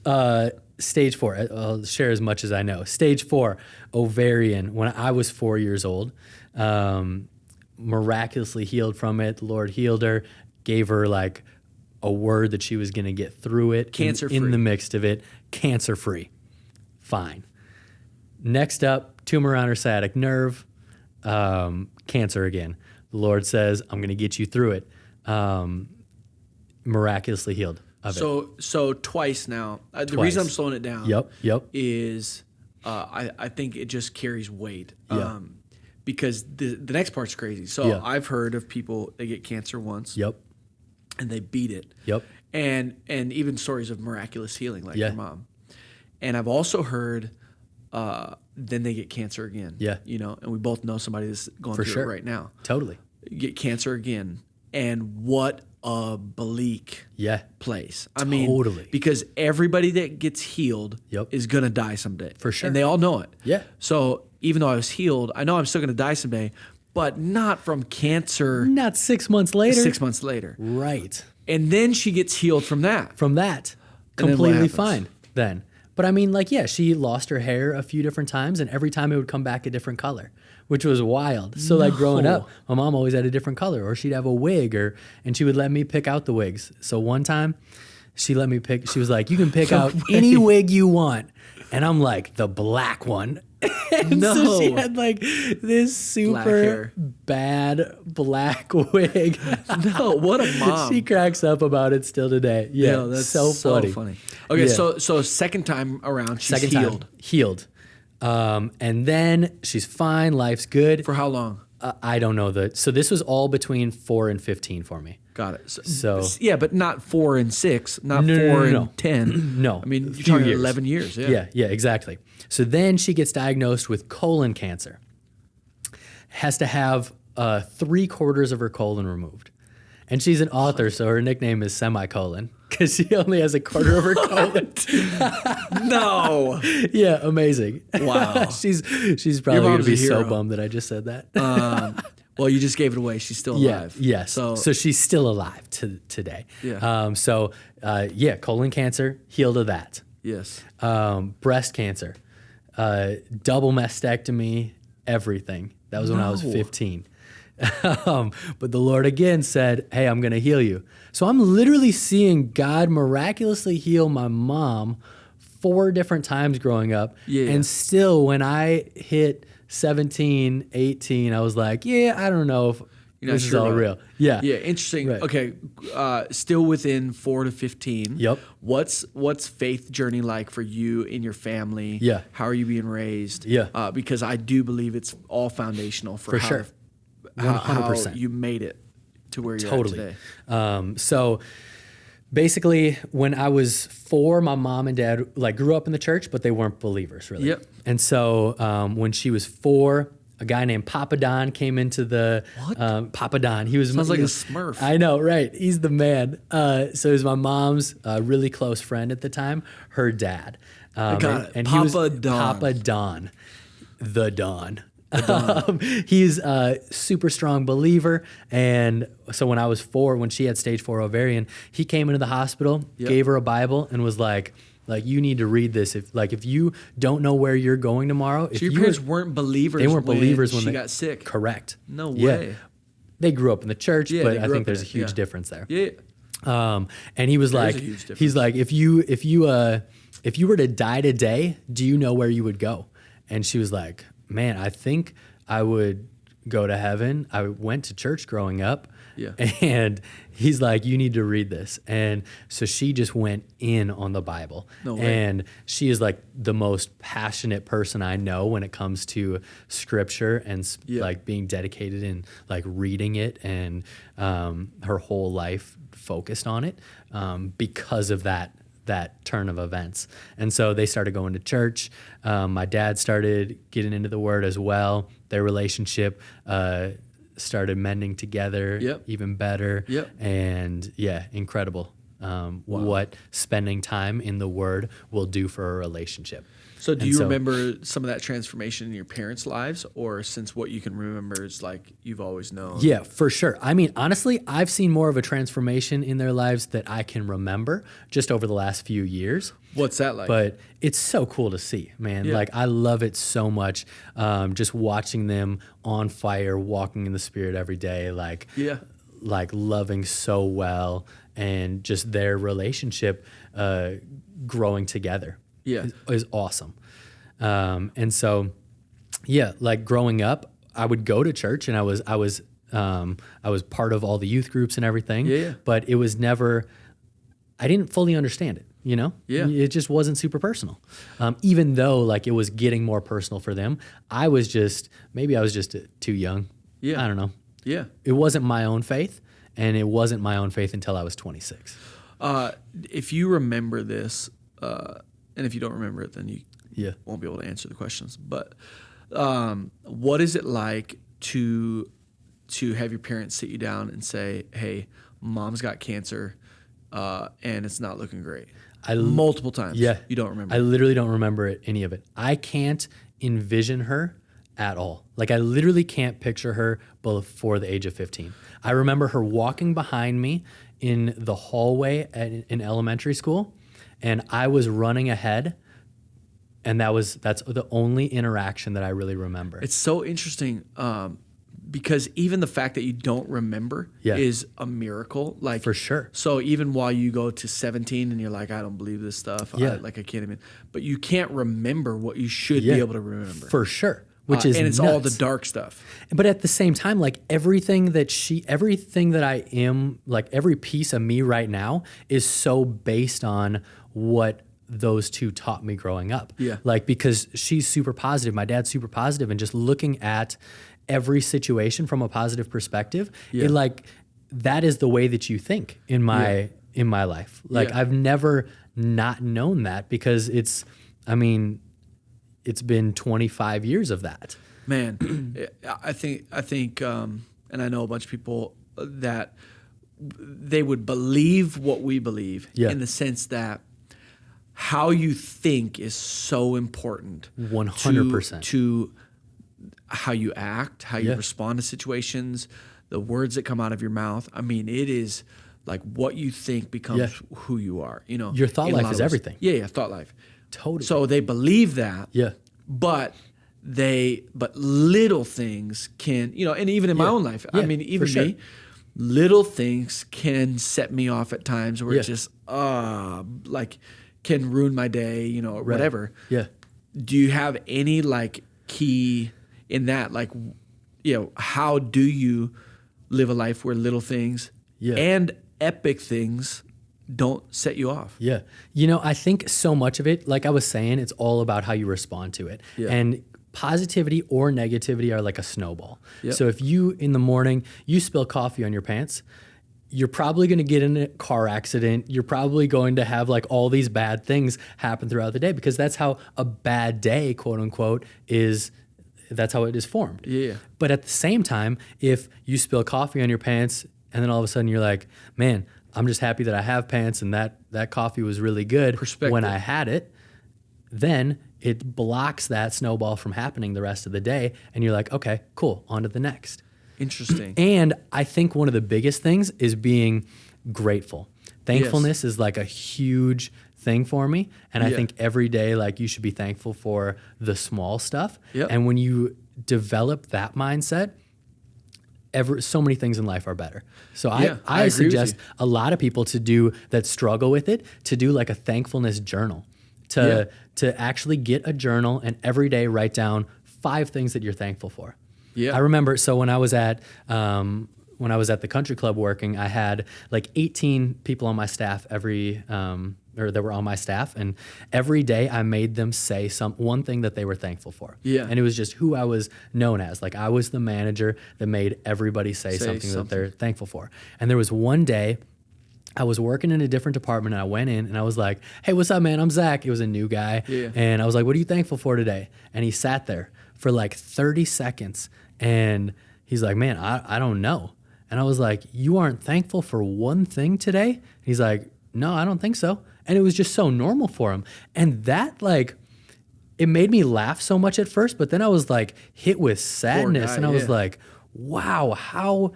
Stage 4, I'll share as much as I know. Stage 4, ovarian, when I was 4 years old, miraculously healed from it. The Lord healed her, gave her like a word that she was going to get through it. Cancer-free. In the midst of it, cancer-free. Fine. Next up, tumor on her sciatic nerve, cancer again. The Lord says, I'm going to get you through it. Miraculously healed. So twice now. The reason I'm slowing it down is I think it just carries weight. Because the next part's crazy. So I've heard of people, they get cancer once. And they beat it. And even stories of miraculous healing like your mom. And I've also heard then they get cancer again. You know, and we both know somebody that's going through it right now. Totally. Get cancer again. And what a bleak place. I mean, because everybody that gets healed is going to die someday. For sure. And they all know it. Yeah. So even though I was healed, I know I'm still going to die someday, but not from cancer. Not 6 months later. 6 months later. Right. And then she gets healed from that. Completely fine then. But I mean, like, she lost her hair a few different times, and every time it would come back a different color, which was wild. So like growing up, my mom always had a different color, or she'd have a wig, and she would let me pick out the wigs. So one time she let me pick, she was like, you can pick out any wig you want. And I'm like, the black one. And so she had like this super bad black wig. No, what a mom. She cracks up about it still today. Yeah, that's so funny. Okay, so second time around, she's healed. And then she's fine, life's good. For how long? I don't know. So this was all between 4 and 15 for me. Got it. So yeah, but not 4 and 6, not 4 and 10. No. I mean, you're talking 11 years. Yeah, exactly. So then she gets diagnosed with colon cancer. Has to have 3/4 of her colon removed. And she's an author, so her nickname is Semicolon, because she only has 1/4 of her colon. No. Yeah, amazing. Wow. She's probably going to be so bummed that I just said that. Well, you just gave it away. She's still alive. Yes. So she's still alive today. Yeah. Colon cancer, healed of that. Yes. Breast cancer, double mastectomy, everything. That was when I was 15. But the Lord again said, hey, I'm going to heal you. So I'm literally seeing God miraculously heal my mom 4 different times growing up. And still, when I hit 17, 18, I was like, I don't know if this is all real. Yeah, interesting. Right. Okay, still within 4 to 15. Yep. What's faith journey like for you in your family? Yeah. How are you being raised? Yeah. Because I do believe it's all foundational for sure. 100%. How you made it to where you're at today. So basically, when I was 4, my mom and dad like grew up in the church, but they weren't believers really. Yep. And so when she was 4, a guy named Papa Don came into the Papa Don. Sounds like a Smurf. I know, right? He's the man. So he was my mom's really close friend at the time. Her dad. I got it. And Papa he was Don. Papa Don, the Don. He's a super strong believer. And so when I was 4, when she had stage 4 ovarian, he came into the hospital, gave her a Bible, and was like, you need to read this. If you don't know where you're going tomorrow. So your parents weren't believers. They weren't believers when she they got sick. Correct. No way. They grew up in the church, but I think there's a huge difference there. Yeah. And he was like, if you were to die today, do you know where you would go? And she was like, man, I think I would go to heaven. I went to church growing up. Yeah. And he's like, you need to read this. And so she just went in on the Bible. No way. And she is like the most passionate person I know when it comes to scripture and like being dedicated and like reading it, and her whole life focused on it because of that turn of events. And so they started going to church. My dad started getting into the word as well. Their relationship started mending together even better. And incredible what spending time in the word will do for a relationship. So do you remember some of that transformation in your parents' lives, or since what you can remember is like you've always known? Yeah, for sure. I mean, honestly, I've seen more of a transformation in their lives that I can remember just over the last few years. What's that like? But it's so cool to see, man. Like, I love it so much, just watching them on fire, walking in the Spirit every day, like loving so well, and just their relationship growing together. Is awesome. And so, like growing up, I would go to church, and I was part of all the youth groups and everything. But it was never, I didn't fully understand it. You know, it just wasn't super personal. Even though like it was getting more personal for them, I was just too young. I don't know. It wasn't my own faith, and it wasn't my own faith until I was 26. If you remember this, and if you don't remember it, then you won't be able to answer the questions. But what is it like to have your parents sit you down and say, "Hey, mom's got cancer, and it's not looking great"? Multiple times. You don't remember. I literally don't remember any of it. I can't envision her at all. Like, I literally can't picture her before the age of 15. I remember her walking behind me in the hallway in elementary school, and I was running ahead, and that's the only interaction that I really remember. It's so interesting because even the fact that you don't remember is a miracle. Like, for sure. So even while you go to 17 and you're like, I don't believe this stuff. I can't even. But you can't remember what you should be able to remember. For sure. Which is and it's nuts. all the dark stuff. But at the same time, like everything that I am, like every piece of me right now is so based on what those two taught me growing up. Like, because she's super positive, my dad's super positive, and just looking at every situation from a positive perspective, it like that is the way that you think in my life. Like I've never not known that, because it's been 25 years of that. Man, I think, and I know a bunch of people that they would believe what we believe in the sense that how you think is so important. 100%. To how you act, how you respond to situations, the words that come out of your mouth. I mean, it is like what you think becomes who you are. You know, your thought life is everything. Thought life. Totally. So they believe that. But little things can, and even in my own life, I mean, even me, little things can set me off at times where it just, like, can ruin my day, or whatever. Do you have any like key in that? Like, how do you live a life where little things and epic things don't set you off? I think so much of it, like I was saying, it's all about how you respond to it. And positivity or negativity are like a snowball. So if you, in the morning, you spill coffee on your pants, you're probably going to get in a car accident. You're probably going to have like all these bad things happen throughout the day, because that's how a bad day, quote unquote, is. That's how it is formed. But at the same time, if you spill coffee on your pants and then all of a sudden you're like, man, I'm just happy that I have pants, and that coffee was really good when I had it, then it blocks that snowball from happening the rest of the day. And you're like, okay, cool, on to the next. Interesting. And I think one of the biggest things is being grateful. Thankfulness is like a huge thing for me. And I think every day, like, you should be thankful for the small stuff. And when you develop that mindset, so many things in life are better. So I suggest a lot of people that struggle with it, to do like a thankfulness journal, to actually get a journal and every day write down 5 things that you're thankful for. Yeah. I remember, so when I was at the country club working, I had like 18 people on my staff or that were on my staff, and every day I made them say one thing that they were thankful for. Yeah. And it was just who I was known as. Like I was the manager that made everybody say something that they're thankful for. And there was one day I was working in a different department, and I went in and I was like, "Hey, what's up, man? I'm Zack." It was a new guy. Yeah. And I was like, "What are you thankful for today?" And he sat there for like 30 seconds and he's like, "Man, I don't know." And I was like, "You aren't thankful for one thing today?" And he's like, "No, I don't think so." And it was just so normal for him. And that like, it made me laugh so much at first, but then I was like hit with sadness. And I was like, wow, how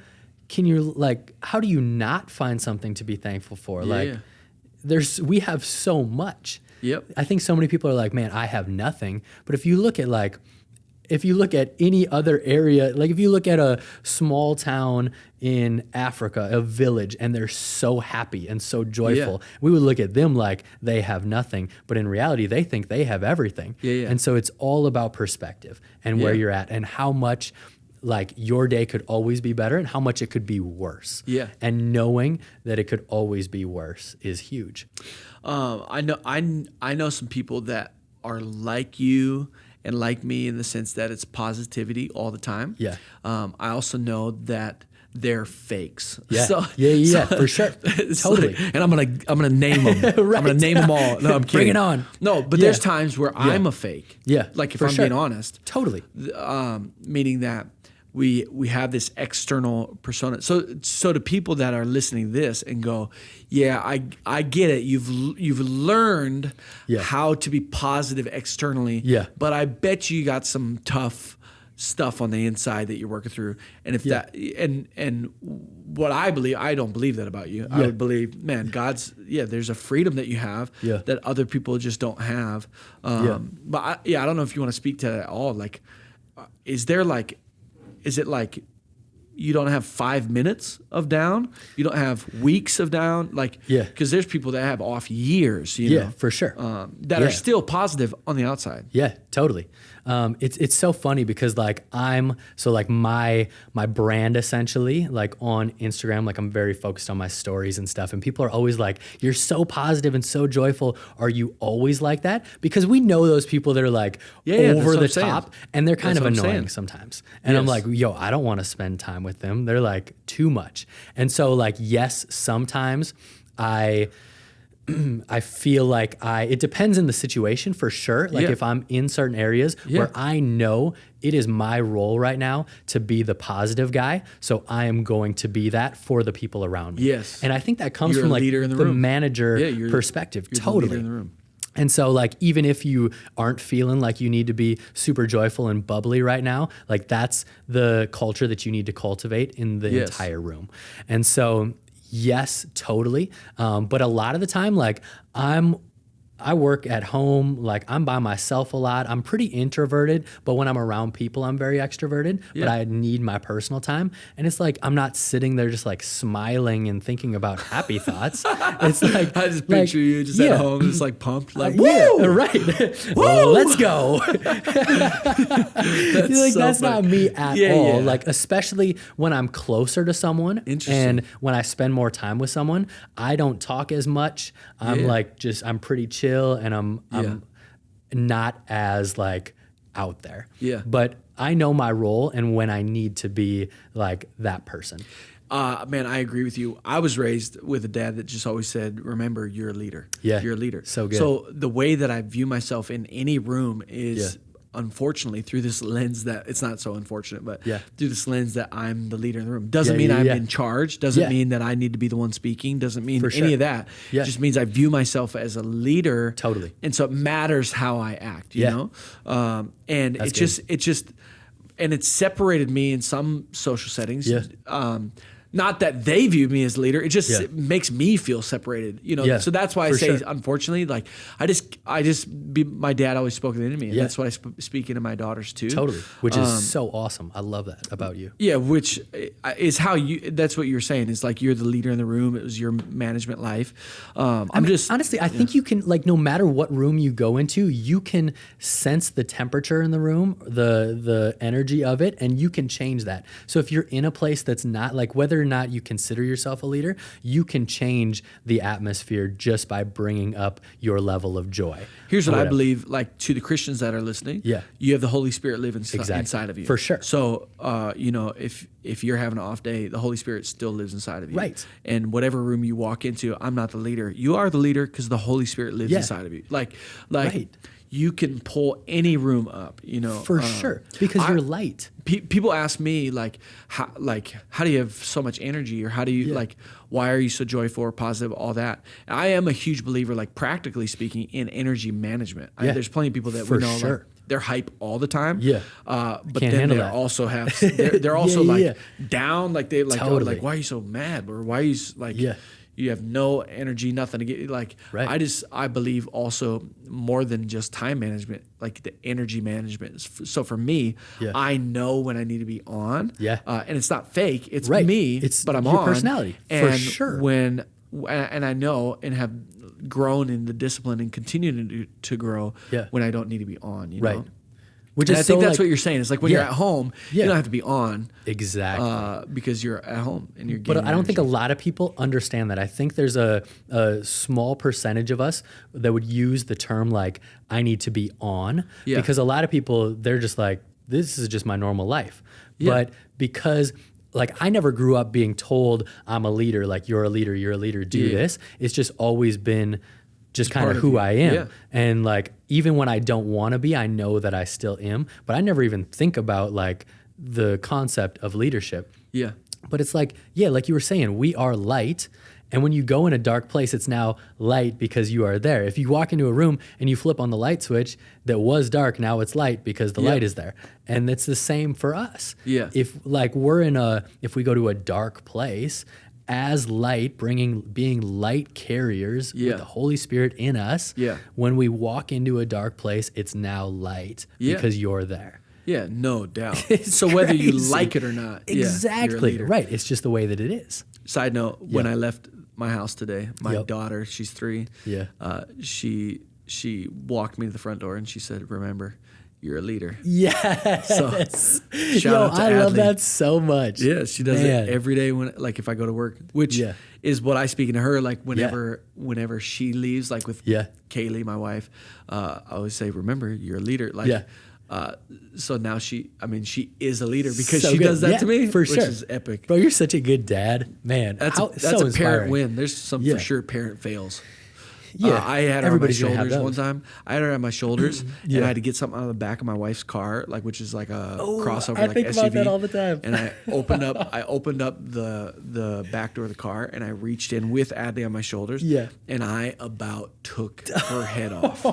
do you not find something to be thankful for? Like we have so much. Yep. I think so many people are like, "Man, I have nothing." But if you look at any other area, like if you look at a small town in Africa, a village, and they're so happy and so joyful, we would look at them like they have nothing. But in reality, they think they have everything. And so it's all about perspective and where you're at and how much like your day could always be better and how much it could be worse. And knowing that it could always be worse is huge. I know some people that are like you and like me in the sense that it's positivity all the time. I also know that they're fakes. So, for sure. Totally. Like, and I'm gonna name them. I'm gonna name them all. No, I'm kidding. Bring it on. No, but there's times where I'm a fake. Like if I'm being honest. Totally. Meaning that we have this external persona. So to people that are listening to this and go, yeah, I get it. You've learned how to be positive externally. But I bet you got some tough stuff on the inside that you're working through. And if that and what I believe, I don't believe that about you. I would believe, man, there's a freedom that you have that other people just don't have. But I don't know if you want to speak to that at all. Like, is it like you don't have 5 minutes of down? You don't have weeks of down? Like, because there's people that have off years, you know? For sure. That are still positive on the outside. Yeah, totally. It's so funny because like my brand essentially, like on Instagram, like I'm very focused on my stories and stuff, and people are always like, "You're so positive and so joyful. Are you always like that?" Because we know those people that are like over the top, and they're kind of annoying sometimes. And I'm like, "Yo, I don't want to spend time with them. They're like too much." And so like, yes, sometimes I feel like it depends in the situation for sure. Like if I'm in certain areas where I know it is my role right now to be the positive guy, so I am going to be that for the people around me. And I think that comes from like the manager perspective. You're totally. The leader in the room. And so like, even if you aren't feeling like you need to be super joyful and bubbly right now, like that's the culture that you need to cultivate in the entire room. And so yes, totally. But a lot of the time, like I work at home, like I'm by myself a lot. I'm pretty introverted, but when I'm around people, I'm very extroverted, but I need my personal time. And it's like, I'm not sitting there just like smiling and thinking about happy thoughts. It's like, I just picture you just at home, just like pumped, like, woo! Right. Woo! Let's go. That's not me at all. Like, especially when I'm closer to someone and when I spend more time with someone, I don't talk as much. I'm I'm pretty chill and I'm not as like out there. But I know my role and when I need to be like that person. Man, I agree with you. I was raised with a dad that just always said, remember, you're a leader. You're a leader. So good. So the way that I view myself in any room is unfortunately through this lens that it's not so unfortunate, but through this lens that I'm the leader in the room. Doesn't mean I'm in charge. Doesn't mean that I need to be the one speaking. Doesn't mean any of that. It just means I view myself as a leader. Totally. And so it matters how I act, you know? And it's separated me in some social settings. Not that they view me as leader. It just Yeah. it makes me feel separated, Yeah, So that's why I for say, sure. unfortunately, like my dad always spoke into me, and Yeah. that's what I speak into my daughters too. Totally, which is so awesome. I love that about you. Yeah, which is how that's what you're saying. Is like you're the leader in the room. It was your management life. Honestly, I think you can, like, no matter what room you go into, you can sense the temperature in the room, the energy of it, and you can change that. So if you're in a place that's not, like, whether or not you consider yourself a leader, you can change the atmosphere just by bringing up your level of joy. Here's what I Whatever. believe, like to the Christians that are listening. Yeah. You have the Holy Spirit living Exactly. inside of you. For sure. So, if you're having an off day, the Holy Spirit still lives inside of you. Right. And whatever room you walk into, I'm not the leader. You are the leader because the Holy Spirit lives Yeah. inside of you. Like Right. you can pull any room up, For sure, because you're light. People ask me how do you have so much energy, or how do you why are you so joyful or positive, all that. I am a huge believer, like practically speaking, in energy management. Yeah. There's plenty of people that For we know sure. like, they're hype all the time. Yeah. But Can't then handle they that. also have they're also Yeah. down, like they like Totally. like, why are you so mad, or why are you like Yeah. you have no energy, nothing to get like. Right. I believe also more than just time management, like the energy management. So for me, Yeah. I know when I need to be on. Yeah. And it's not fake. It's Right. me. It's I'm your on. personality, for And sure. and I know and have grown in the discipline and continue to grow Yeah. when I don't need to be on. Right. Which And is I think so, that's like, what you're saying. It's like when Yeah. you're at home, Yeah. you don't have to be on Exactly. because you're at home and you're But getting I don't think a energy. lot of people understand that. I think there's a small percentage of us that would use the term like, I need to be on. Yeah. Because a lot of people, they're just like, this is just my normal life. Yeah. But because, like, I never grew up being told I'm a leader, like, you're a leader, do Yeah. this. It's just always been just kind part of of who you. I am. Yeah. And like, even when I don't want to be, I know that I still am. But I never even think about like the concept of leadership. Yeah. But it's like, yeah, like you were saying, we are light. And when you go in a dark place, it's now light because you are there. If you walk into a room and you flip on the light switch that was dark, now it's light because the Yeah. light is there. And it's the same for us. Yeah. If like if we go to a dark place as light, being light carriers Yeah. with the Holy Spirit in us, Yeah. when we walk into a dark place, it's now light Yeah. because you're there. Yeah, no doubt. It's So whether you crazy. like it or not, yeah, you're a Exactly. leader. Right. It's just the way that it is. Side note: when Yeah. I left my house today, my Yep. daughter, she's 3. Yeah. She walked me to the front door and she said, "Remember, you're a leader." Yes. shout Yo, out to I love Adley. that so much. Yeah, she does Man. it every day when, like, if I go to work, which Yeah. is what I speak to her. Like, whenever she leaves, like with Yeah. Kaylee, my wife, I always say, "Remember, you're a leader." Like, Yeah. So now she is a leader because So she good. does that Yeah, to me, for which sure. is epic. Bro, you're such a good dad. Man, That's how, a so parent inspiring. win. There's some Yeah. for sure parent fails. Yeah. I had her on my Everybody's gonna have shoulders one those. time. I had her on my shoulders, Yeah. and I had to get something out of the back of my wife's car, like which is like a crossover, I like think SUV. about that all the time. And I opened up the back door of the car, and I reached in with Adley on my shoulders. Yeah. And I about took her head off,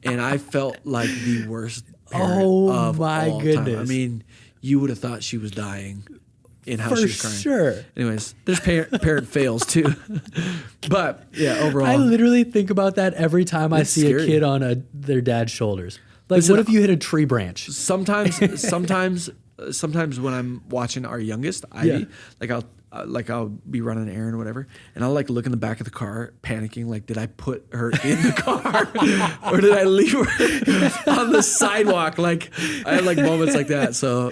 and I felt like the worst parent Oh, of my all time. I goodness. mean, you would have thought she was dying. In how For she was crying. sure. Anyways, there's parent fails too, but yeah, overall, I literally think about that every time I It's see scary. a kid on their dad's shoulders. Like, Listen, what if you hit a tree branch? sometimes when I'm watching our youngest Ivy, Yeah. I'll be running an errand or whatever, and I'll like look in the back of the car, panicking, like, did I put her in the car or did I leave her on the sidewalk? Like, I have like moments like that. So,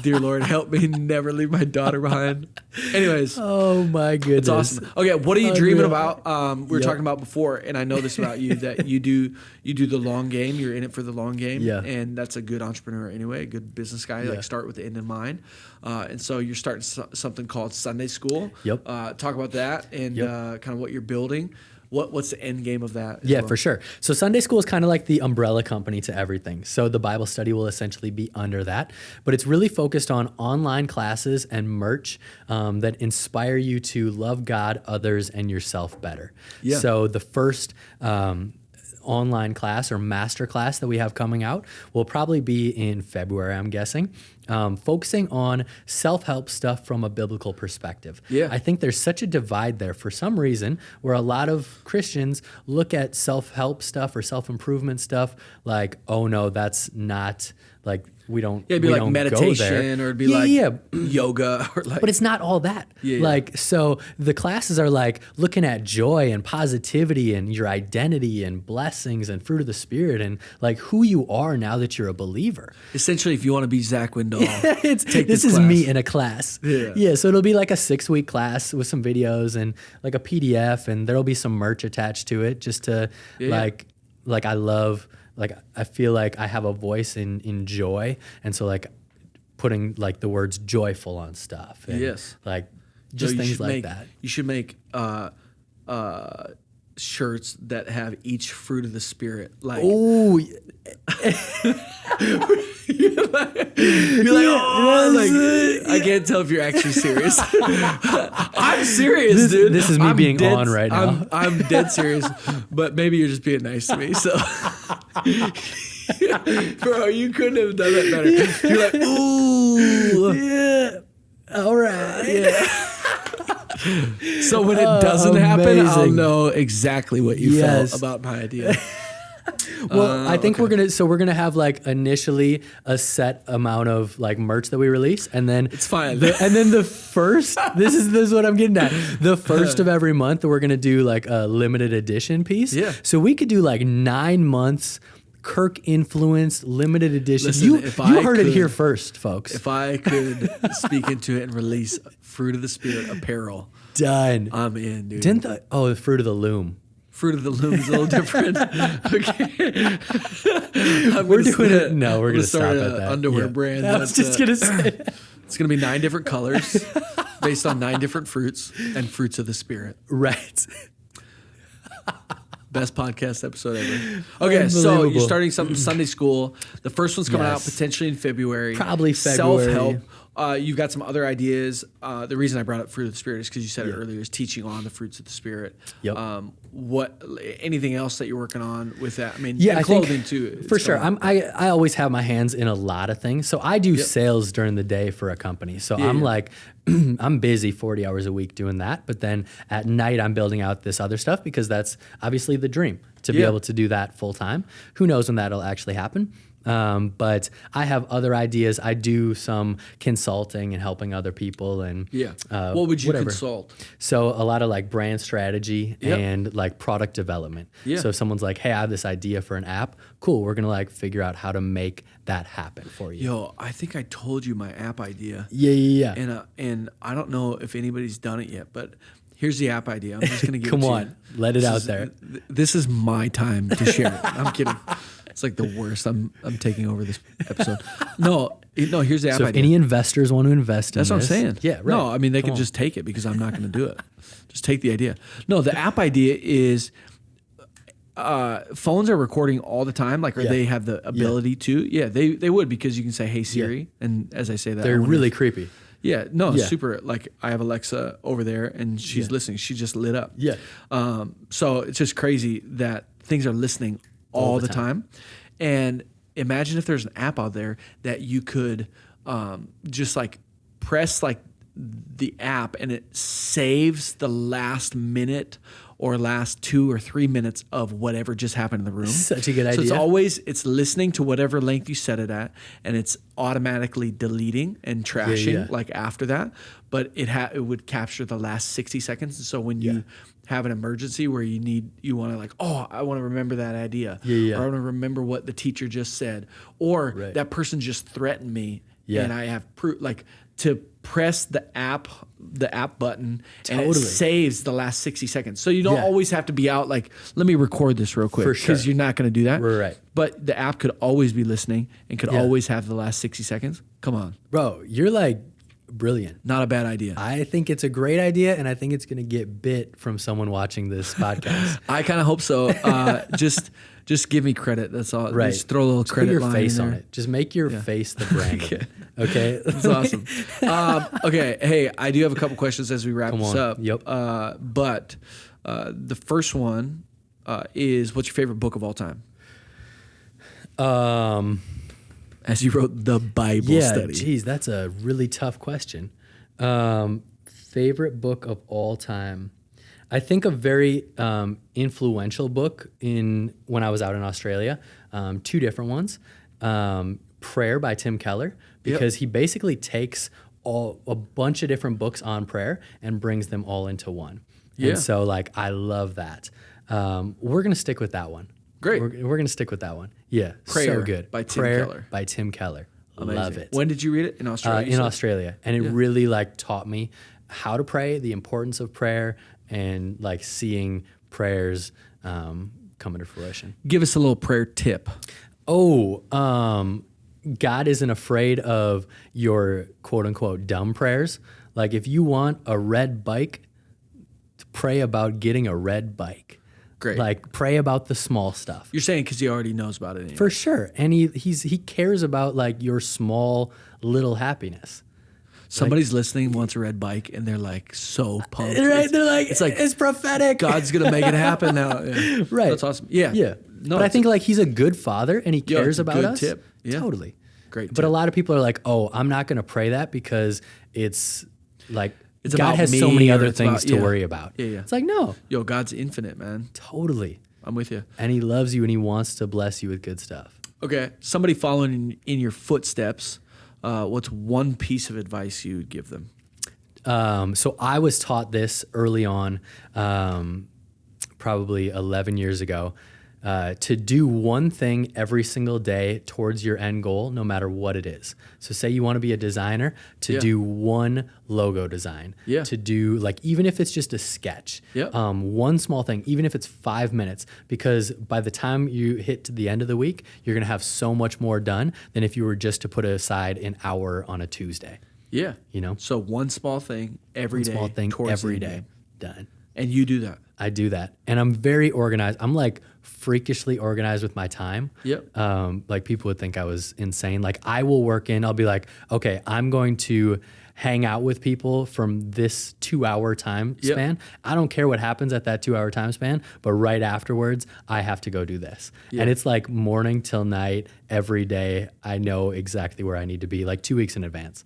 dear Lord, help me never leave my daughter behind. Anyways. Oh my goodness. It's awesome. Okay, what are you dreaming Unreal. about? We were Yep. talking about before, and I know this about you, that you do the long game. You're in it for the long game, Yeah. and that's a good entrepreneur anyway, a good business guy. Yeah. Like, start with the end in mind. And so you're starting something called Sunday School. Yep. Talk about that and Yep. kind of what you're building. What's the end game of that? as Yeah, well? for sure. So Sunday school is kind of like the umbrella company to everything. So the Bible study will essentially be under that, but it's really focused on online classes and merch that inspire you to love God, others, and yourself better. Yeah. So the first online class or master class that we have coming out will probably be in February, I'm guessing, focusing on self-help stuff from a biblical perspective. Yeah. I think there's such a divide there for some reason where a lot of Christians look at self-help stuff or self-improvement stuff like, oh no, that's not like we don't. Yeah, it'd be we like don't meditation, or it'd be like yoga, or like. But it's not all that. Like, so the classes are like looking at joy and positivity and your identity and blessings and fruit of the Spirit and like who you are now that you're a believer. Essentially, if you want to be Zack Windell, this is me in a class. Yeah. So it'll be like a 6-week class with some videos and like a PDF, and there'll be some merch attached to it just to like I feel like I have a voice in joy, and so like putting like the words joyful on stuff. And like just things like that. You should make shirts that have each fruit of the Spirit. Like, oh, you're like, oh, like, I can't tell if you're actually serious. I'm serious, dude. This is me being on right now. I'm dead serious, but maybe you're just being nice to me. So, bro, you couldn't have done that better. You're like, ooh, yeah, all right, yeah. So when it doesn't happen, I'll know exactly what you felt about my idea. Well, I think we're gonna have like initially a set amount of like merch that we release, and then it's fine. And then the first, this is what I'm getting at. The first of every month, we're gonna do like a limited edition piece. Yeah. So we could do like 9 months. Kirk influenced limited edition. Listen, you heard it here first, folks. If I could speak into it and release Fruit of the Spirit apparel, done. I'm in, dude. The Fruit of the Loom. Fruit of the Loom is a little different. Okay. We're doing it. No, we're going to stop start at that. Underwear brand. I was just going to say. It's going to be 9 different colors based on 9 different fruits and fruits of the Spirit. Right. Best podcast episode ever. Okay, so you're starting something Sunday school. The first one's coming out potentially in February. Probably February. Self-help. You've got some other ideas. The reason I brought up fruit of the Spirit is because you said it earlier, is teaching on the fruits of the Spirit. Yep. Anything else that you're working on with that? I mean, yeah, and clothing too. For sure. I always have my hands in a lot of things. So I do sales during the day for a company. So I'm like, I'm busy 40 hours a week doing that. But then at night, I'm building out this other stuff because that's obviously the dream to be able to do that full time. Who knows when that'll actually happen? But I have other ideas. I do some consulting and helping other people. And what would you consult? So a lot of like brand strategy and like product development. Yeah. So if someone's like, hey, I have this idea for an app. Cool. We're going to like figure out how to make that happen for you. Yo, I think I told you my app idea. Yeah. And I don't know if anybody's done it yet, but here's the app idea. I'm just going to give it to Come on. Let it out there. This is my time to share it. I'm kidding. It's like the worst. I'm taking over this episode. No, here's the app idea. So if any investors want to invest in this. That's what I'm saying. Yeah, right. No, I mean, they could just take it because I'm not going to do it. Just take the idea. No, the app idea is phones are recording all the time. Like, or they have the ability to. Yeah, they would, because you can say, hey, Siri. And as I say that, they're really creepy. Yeah, super. Like, I have Alexa over there and she's listening. She just lit up. Yeah. So it's just crazy that things are listening all the time. And imagine if there's an app out there that you could just like press like the app and it saves the last minute or last 2 or 3 minutes of whatever just happened in the room. Such a good idea. So it's listening to whatever length you set it at, and it's automatically deleting and trashing like after that. But it would capture the last 60 seconds. And so when you have an emergency where you want to like, oh, I want to remember that idea. Or I want to remember what the teacher just said. Or that person just threatened me and I have proof, like to press the app button and it saves the last 60 seconds. So you don't always have to be out like, let me record this real quick, because you're not going to do that. Right. But the app could always be listening and could always have the last 60 seconds. Come on. Bro, you're like brilliant. Not a bad idea. I think it's a great idea, and I think it's going to get bit from someone watching this podcast. I kind of hope so. Just give me credit. That's all. Right. Just throw a little credit put your line face in on there. it. Just make your face the brand. Okay. That's awesome. Okay. Hey, I do have a couple questions as we wrap this up. Yep. But the first one, is what's your favorite book of all time? As you wrote the Bible study. Geez, that's a really tough question. Favorite book of all time. I think a very influential book when I was out in Australia, two different ones. Prayer by Tim Keller, because he basically takes a bunch of different books on prayer and brings them all into one. Yeah. And so I love that. We're going to stick with that one. Great. We're going to stick with that one. Yeah. Prayer so good. By Tim Prayer Keller. by Tim Keller. Amazing. Love it. When did you read it? In Australia? In Australia. And it really taught me how to pray, the importance of prayer, and seeing prayers come into fruition. Give us a little prayer tip. God isn't afraid of your quote unquote dumb prayers. If you want a red bike, pray about getting a red bike. Great. Pray about the small stuff. You're saying because he already knows about it anyway. For sure. And he cares about your small little happiness. Somebody's listening, wants a red bike, and they're so pumped. Right? It's prophetic. God's going to make it happen now. Yeah. Right. That's awesome. Yeah. Yeah. No, but I think he's a good father and he cares about good us. Tip. Yeah. Totally. Great tip. But a lot of people are I'm not going to pray that because it's God has me, so many other things to worry about. Yeah, yeah. It's no. Yo, God's infinite, man. Totally. I'm with you. And he loves you and he wants to bless you with good stuff. Okay. Somebody following in your footsteps, what's one piece of advice you would give them? So I was taught this early on, probably 11 years ago, to do one thing every single day towards your end goal, no matter what it is. So say you want to be a designer, to do one logo design, to do even if it's just a sketch, one small thing, even if it's 5 minutes, because by the time you hit to the end of the week, you're going to have so much more done than if you were just to put aside an hour on a Tuesday. Yeah. So one small thing every day. One small thing every day. Game. Done. And you do that. I do that. And I'm very organized. I'm freakishly organized with my time. Yep. People would think I was insane. I will work in, I'll be okay, I'm going to hang out with people from this 2-hour time span. I don't care what happens at that 2-hour time span, but right afterwards, I have to go do this. And it's morning till night, every day. I know exactly where I need to be 2 weeks in advance.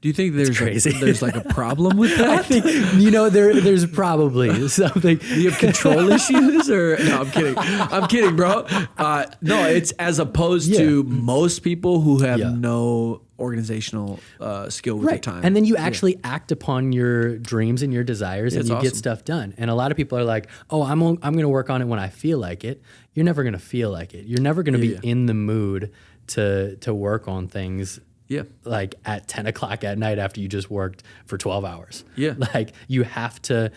Do you think there's crazy. There's a problem with that? I think there's probably something. Do you have control issues or no? I'm kidding. I'm kidding, bro. No, it's as opposed to most people who have no organizational skill with their time. And then you actually act upon your dreams and your desires, and you get stuff done. And a lot of people are "Oh, I'm going to work on it when I feel like it." You're never going to feel like it. You're never going to be in the mood to work on things. Yeah. At 10 o'clock at night after you just worked for 12 hours. Yeah. You have to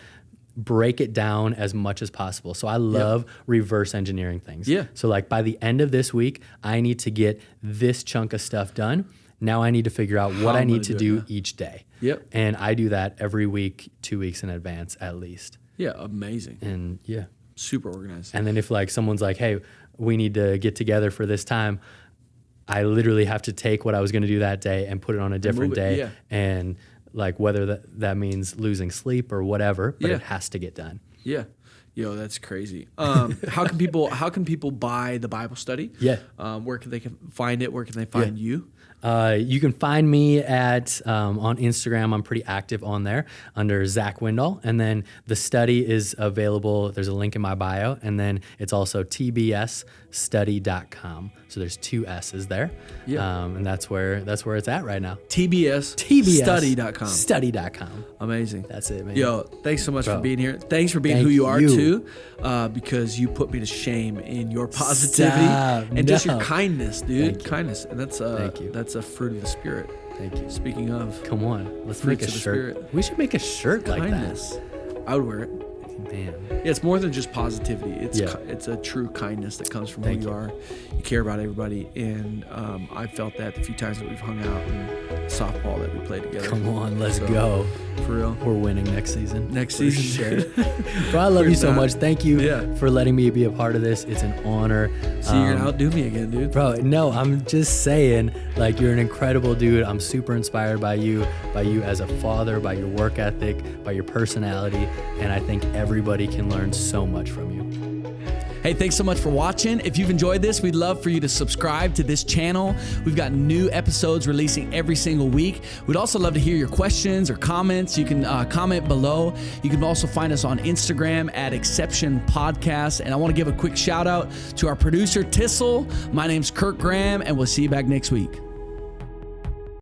break it down as much as possible. So I love reverse engineering things. Yeah. So by the end of this week, I need to get this chunk of stuff done. Now I need to figure out what I need to do each day. Yep. And I do that every week, 2 weeks in advance at least. Yeah. Amazing. And super organized. And then if someone's hey, we need to get together for this time, I literally have to take what I was going to do that day and put it on a different day. And whether that means losing sleep or whatever, but it has to get done. Yeah. Yo, that's crazy. How can people buy the Bible study? Yeah. Where can they find it? Where can they find you? You can find me at on Instagram. I'm pretty active on there under Zack Windahl. And then the study is available. There's a link in my bio. And then it's also tbsstudy.com. So there's 2 S's there. Yeah. And that's where it's at right now. tbsstudy.com. Study.com. Amazing. That's it, man. Yo, thanks so much for being here. Thanks for being who you are too, because you put me to shame in your positivity and just your kindness, dude. Kindness, and that's Thank you. That's a fruit of the spirit. Thank you. Speaking of, come on, let's make a shirt. We should make a shirt kindness. Like that. I would wear it. Man. Yeah, it's more than just positivity. It's a true kindness that comes from who you are. You care about everybody, and I felt that the few times that we've hung out and softball that we played together. Come on, let's go. For real. We're winning next season. Next season. Sure. Bro, I love you so much. Thank you for letting me be a part of this. It's an honor. So you're gonna outdo me again, dude. Bro, no, I'm just saying, you're an incredible dude. I'm super inspired by you as a father, by your work ethic, by your personality, and I think everybody can learn so much from you. Hey, thanks so much for watching. If you've enjoyed this, we'd love for you to subscribe to this channel. We've got new episodes releasing every single week. We'd also love to hear your questions or comments. You can comment below. You can also find us on Instagram at Exception Podcast. And I want to give a quick shout out to our producer, Tissel. My name's Kirk Graham, and we'll see you back next week.